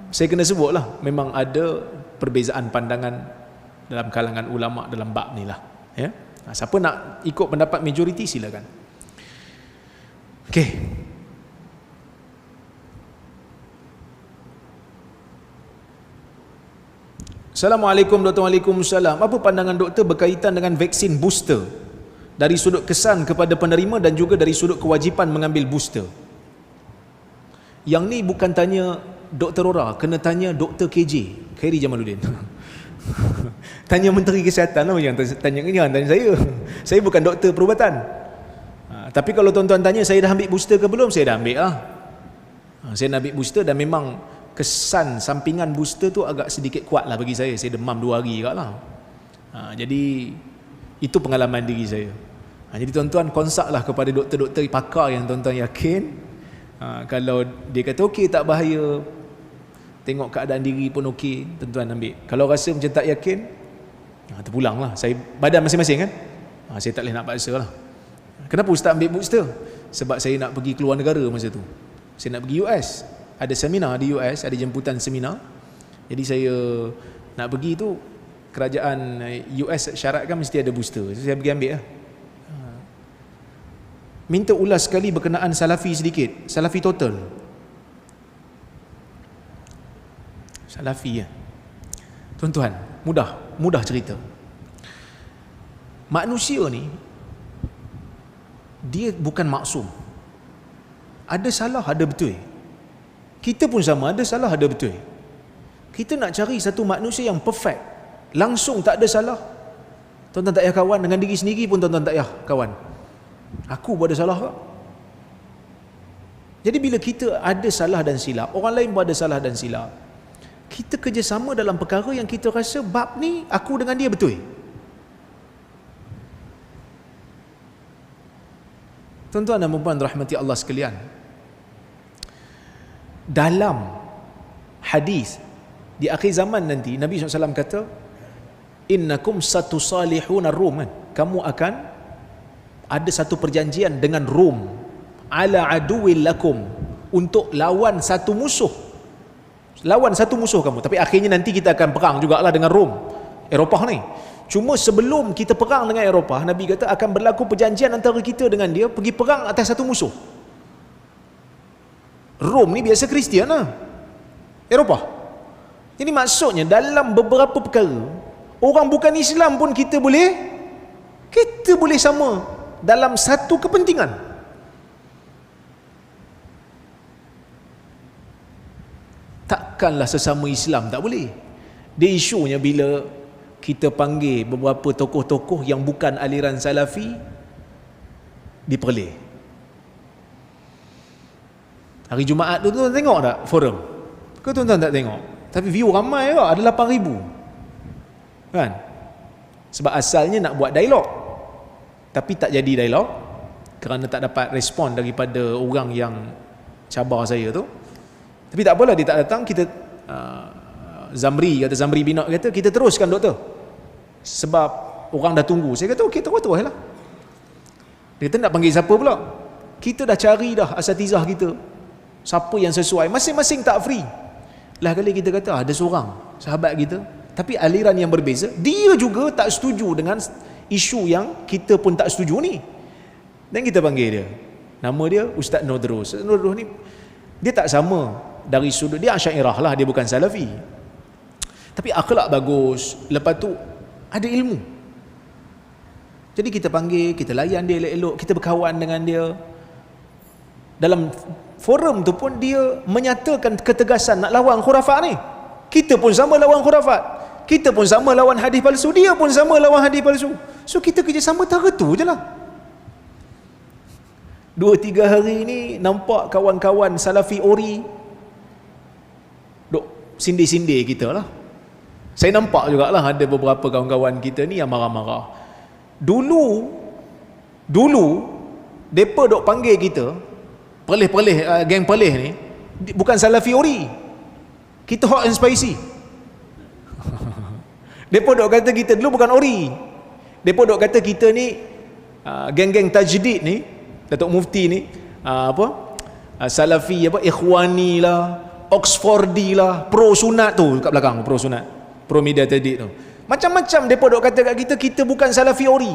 saya kena sebutlah, memang ada perbezaan pandangan dalam kalangan ulama dalam bab ni lah, ya. Siapa nak ikut pendapat majoriti silakan. Okey. Assalamualaikum Dr. Waalaikumsalam. Apa pandangan doktor berkaitan dengan vaksin booster dari sudut kesan kepada penerima dan juga dari sudut kewajipan mengambil booster? Yang ni bukan tanya Dr. Rora, kena tanya Dr. KJ, Khairi Jamaluddin. Tanya Menteri Kesihatan lah, yang tanya ini, tanya saya. Saya bukan doktor perubatan. Tapi kalau tuan-tuan tanya saya dah ambil booster ke belum, saya dah ambil lah. Saya dah ambil booster, dan memang kesan sampingan booster tu agak sedikit kuat lah bagi saya. Saya demam 2 hari kat lah. Jadi itu pengalaman diri saya. Jadi tuan-tuan konsak lah kepada doktor-doktor pakar yang tuan-tuan yakin. Kalau dia kata okey, tak bahaya, tengok keadaan diri pun okey, tuan-tuan ambil. Kalau rasa macam tak yakin, terpulang lah. Saya badan masing-masing kan, saya tak boleh nak paksa lah. Kenapa ustaz ambil booster? Sebab saya nak pergi keluar negara masa tu. Saya nak pergi US, ada seminar di US, ada jemputan seminar. Jadi saya nak pergi tu, kerajaan US syaratkan mesti ada booster. So, saya pergi ambil lah. Minta ulas sekali berkenaan Salafi sedikit. Salafi total, Salafi ya. Tuan-tuan, mudah cerita. Manusia ni dia bukan maksum. Ada salah, ada betul. Kita pun sama, ada salah, ada betul. Kita nak cari satu manusia yang perfect, langsung tak ada salah. Tuan-tuan tak payah kawan dengan diri sendiri pun, tuan-tuan tak payah kawan. Aku pun ada salah tak? Jadi bila kita ada salah dan silap, orang lain pun ada salah dan silap, kita kerjasama dalam perkara yang kita rasa bab ni aku dengan dia betul. Tuan-tuan dan puan rahmati Allah sekalian, dalam hadis di akhir zaman nanti Nabi SAW kata, innakum satusalihuna Rum, kan? Kamu akan ada satu perjanjian dengan Rum, ala aduwil lakum, untuk lawan satu musuh. Lawan satu musuh kamu. Tapi akhirnya nanti kita akan perang jugalah dengan Rom, Eropah ni. Cuma sebelum kita perang dengan Eropah, Nabi kata akan berlaku perjanjian antara kita dengan dia, pergi perang atas satu musuh. Rom ni biasa Kristian lah, Eropah. Jadi maksudnya dalam beberapa perkara, orang bukan Islam pun kita boleh sama dalam satu kepentingan. Takkanlah sesama Islam tak boleh. Dia isunya bila kita panggil beberapa tokoh-tokoh yang bukan aliran salafi diperleh. Hari Jumaat tu tuan tengok tak forum? Ke tuan-tuan tak tengok? Tapi view ramai ke? Ada 8,000. Kan? Sebab asalnya nak buat dialog. Tapi tak jadi dialog kerana tak dapat respon daripada orang yang cabar saya tu. Tapi tak apalah, dia tak datang. Kita Zamri Binok kata kita teruskan doktor, sebab orang dah tunggu. Saya kata okey, terus lah. Dia kata nak panggil siapa pula? Kita dah cari dah asatizah kita, siapa yang sesuai. Masing-masing tak free. Lah kali kita kata ada seorang sahabat kita tapi aliran yang berbeza, dia juga tak setuju dengan isu yang kita pun tak setuju ni. Dan kita panggil dia. Nama dia Ustaz Nurdrus. Ustaz Nurdrus ni dia tak sama dari sudut, dia Asy'ariyah lah, dia bukan Salafi. Tapi akhlak bagus, lepas tu ada ilmu. Jadi kita panggil, kita layan dia elok-elok, kita berkawan dengan dia. Dalam forum tu pun dia menyatakan ketegasan nak lawan khurafat ni. Kita pun sama lawan khurafat. Kita pun sama lawan hadis palsu, dia pun sama lawan hadis palsu. So kita kerjasama tara tu je lah. 2-3 hari ni nampak kawan-kawan Salafi Ori duk sindir-sindir kita lah. Saya nampak jugalah ada beberapa kawan-kawan kita ni yang marah-marah. Dulu depa duk panggil kita perleh-perleh, geng perleh ni bukan Salafi Ori. Kita hot and spicy. Depa duk kata kita dulu bukan Ori. Depa duk kata kita ni geng-geng tajdid ni, Datuk Mufti ni Salafi Ikhwani lah, Oxfordi lah, pro sunat tu kat belakang, pro sunat, pro media tajdid tu. Macam-macam depa duk kata kat kita bukan Salafi Ori.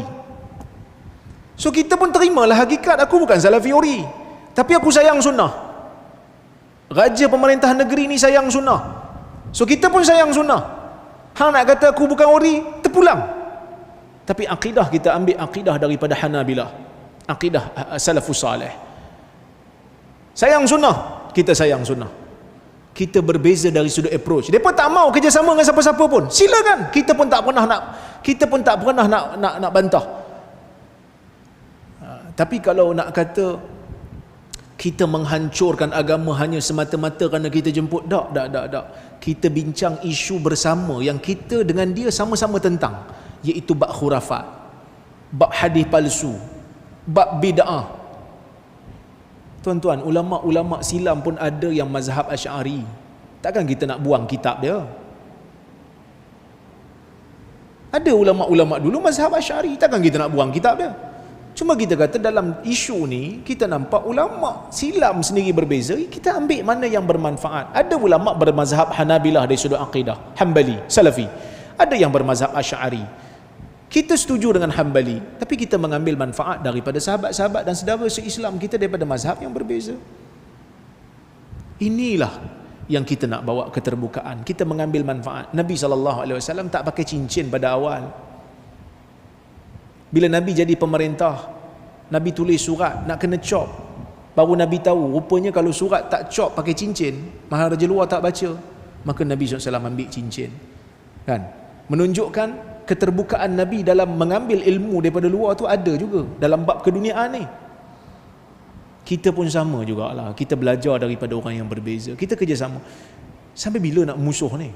So kita pun terimalah hakikat, aku bukan Salafi Ori, tapi aku sayang sunnah. Raja pemerintah negeri ni sayang sunnah. So kita pun sayang sunnah. Hang nak kata aku bukan Ori, terpulang. Tapi akidah kita ambil akidah daripada Hanabilah, akidah Salafus Salih. Sayang sunnah, kita sayang sunnah. Kita berbeza dari sudut approach. Depa tak mau kerjasama dengan siapa-siapa pun, silakan. Kita pun tak pernah nak bantah. Tapi kalau nak kata kita menghancurkan agama hanya semata-mata kerana kita jemput, tak. Kita bincang isu bersama yang kita dengan dia sama-sama tentang, iaitu bab khurafat, bab hadis palsu, bab bid'ah. Tuan-tuan, ulama-ulama silam pun ada yang mazhab Asy'ari. Takkan kita nak buang kitab dia? Ada ulama-ulama dulu mazhab Asy'ari, takkan kita nak buang kitab dia? Cuma kita kata dalam isu ni kita nampak ulama silam sendiri berbeza, kita ambil mana yang bermanfaat. Ada ulama bermazhab Hanabilah dari sudut akidah, Hanbali, Salafi. Ada yang bermazhab Asy'ari. Kita setuju dengan Hanbali, tapi kita mengambil manfaat daripada sahabat-sahabat dan saudara se-Islam kita daripada mazhab yang berbeza. Inilah yang kita nak bawa keterbukaan. Kita mengambil manfaat. Nabi SAW tak pakai cincin pada awal. Bila Nabi jadi pemerintah, Nabi tulis surat nak kena cop. Baru Nabi tahu rupanya kalau surat tak cop pakai cincin, maharaja luar tak baca. Maka Nabi SAW ambil cincin. Kan? Menunjukkan keterbukaan Nabi dalam mengambil ilmu daripada luar tu ada juga dalam bab keduniaan ni. Kita pun sama jugalah. Kita belajar daripada orang yang berbeza. Kita kerjasama. Sampai bila nak musuh ni?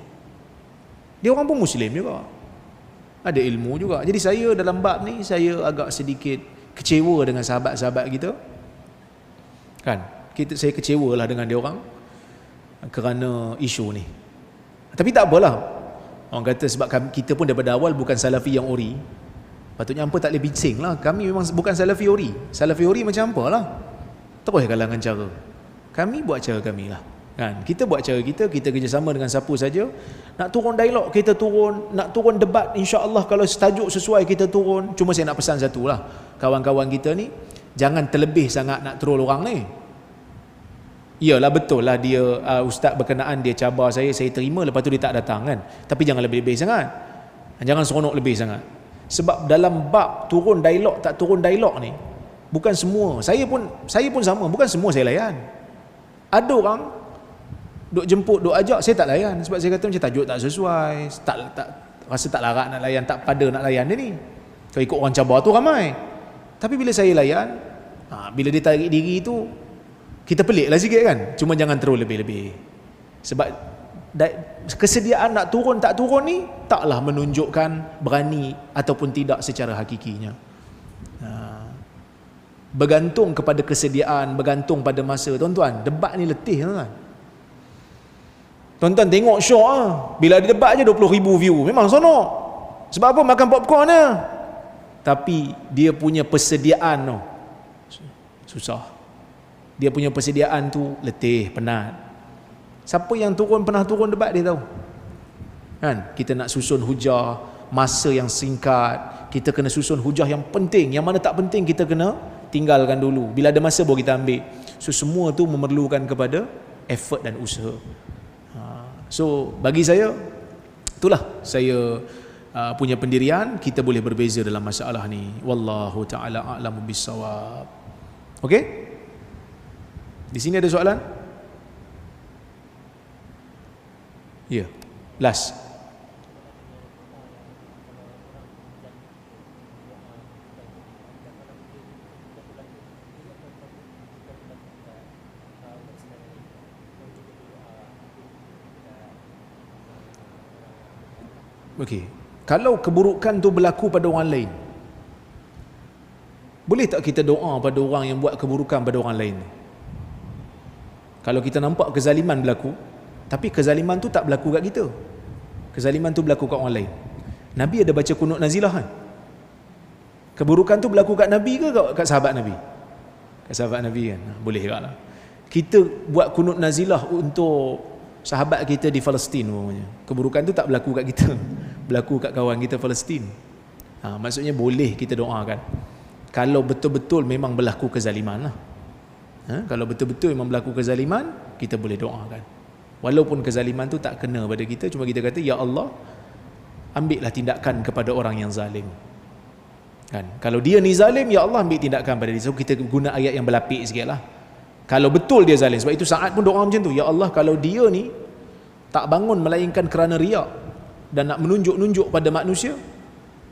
Dia orang pun Muslim juga, ada ilmu juga. Jadi saya dalam bab ni saya agak sedikit kecewa dengan sahabat-sahabat kita. Kan? Saya kecewalah dengan dia orang kerana isu ni. Tapi tak apalah. Orang kata sebab kita pun daripada awal bukan Salafi yang Ori, patutnya hampa tak boleh bising lah. Kami memang bukan Salafi Ori. Salafi Ori macam apa lah? Terus kalangan cara. Kami buat cara kami lah. Kan? Kita buat cara kita kerjasama dengan siapa saja. Nak turun dialog kita turun, nak turun debat insya-Allah kalau tajuk sesuai kita turun. Cuma saya nak pesan satu lah, kawan-kawan kita ni jangan terlebih sangat nak troll orang ni. Iyalah betul lah dia ustaz berkenaan dia cabar saya terima, lepas tu dia tak datang kan. Tapi jangan lebih-lebih sangat. Jangan seronok lebih sangat. Sebab dalam bab turun dialog tak turun dialog ni, bukan semua, saya pun sama, bukan semua saya layan. Ada orang duk jemput, duk ajak, saya tak layan sebab saya kata macam tajuk tak sesuai, tak rasa tak larat nak layan, tak pada nak layan dia ni. Kalau ikut orang cabar tu ramai. Tapi bila saya layan, bila dia tarik diri tu, kita pelik lah sikit kan. Cuma jangan terus lebih-lebih. Sebab kesediaan nak turun tak turun ni taklah menunjukkan berani ataupun tidak secara hakikinya. Bergantung kepada kesediaan, bergantung pada masa. Tuan-tuan, debat ni letih tuan-tuan. Tuan-tuan tengok show bila ada debat je 20,000 view, memang sonok. Sebab apa? Makan popcorn je. Tapi dia punya persediaan tu susah. Dia punya persediaan tu letih, penat. Siapa yang pernah turun debat dia tahu. Kan? Kita nak susun hujah, masa yang singkat, kita kena susun hujah yang penting, yang mana tak penting kita kena tinggalkan dulu. Bila ada masa baru kita ambil. So semua tu memerlukan kepada effort dan usaha. So bagi saya, itulah saya punya pendirian. Kita boleh berbeza dalam masalah ni. Wallahu ta'ala a'lamu bissawab. Okey? Di sini ada soalan? Ya. Yeah. Last. Okey. Kalau keburukan tu berlaku pada orang lain, boleh tak kita doa pada orang yang buat keburukan pada orang lain? Kalau kita nampak kezaliman berlaku, tapi kezaliman tu tak berlaku kat kita, kezaliman tu berlaku kat orang lain, Nabi ada baca kunut nazilah kan? Keburukan tu berlaku kat Nabi ke kat sahabat Nabi? Kat sahabat Nabi kan? Boleh juga lah. Kita buat kunut nazilah untuk sahabat kita di Palestin umpamanya. Keburukan tu tak berlaku kat kita, berlaku kat kawan kita Palestin. Maksudnya boleh kita doakan. Kalau betul-betul memang berlaku kezaliman lah. Kalau betul-betul memang berlaku kezaliman, kita boleh doakan. Walaupun kezaliman tu tak kena pada kita, cuma kita kata, ya Allah, ambillah tindakan kepada orang yang zalim. Kan? Kalau dia ni zalim, ya Allah ambil tindakan pada dia. So kita guna ayat yang berlapik sikit lah. Kalau betul dia zalim, sebab itu Sa'ad pun doa macam tu, ya Allah, kalau dia ni tak bangun melainkan kerana riak dan nak menunjuk-nunjuk pada manusia,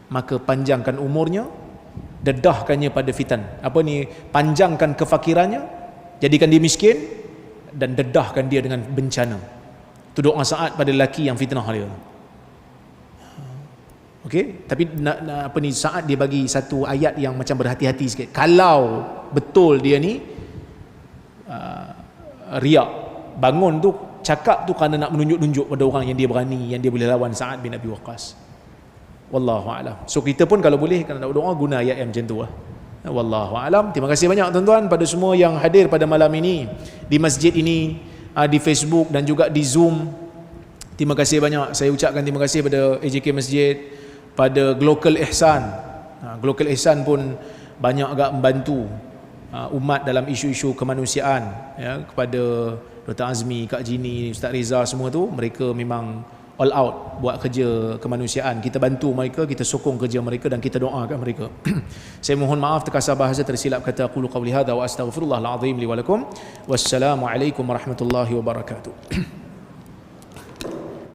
maka panjangkan umurnya, dedahkannya pada fitan, panjangkan kefakirannya, jadikan dia miskin, dan dedahkan dia dengan bencana. Itu doa Sa'ad pada lelaki yang fitnah dia. Okey, tapi Sa'ad dia bagi satu ayat yang macam berhati-hati sikit. Kalau betul dia ni riak, bangun tu cakap tu kerana nak menunjuk-nunjuk pada orang yang dia berani, yang dia boleh lawan Sa'ad bin Abi Waqqas. Wallahu a'lam. So kita pun kalau boleh, kalau nak berdoa, guna ayat yang macam tu lah. Wallahu a'lam. Terima kasih banyak tuan-tuan pada semua yang hadir pada malam ini di masjid ini, di Facebook dan juga di Zoom. Terima kasih banyak. Saya ucapkan terima kasih pada AJK Masjid, pada Global Ihsan. Global Ihsan pun banyak agak membantu umat dalam isu-isu kemanusiaan, ya, kepada Dr. Azmi, Kak Jini, Ustaz Reza, semua tu mereka memang all out buat kerja kemanusiaan. Kita bantu mereka, kita sokong kerja mereka dan kita doakan mereka. Saya mohon maaf terkasar bahasa, tersilap kata. Aqulu qawli hadza wa astaghfirullahal azim li wa lakum. Wassalamualaikum warahmatullahi wabarakatuh.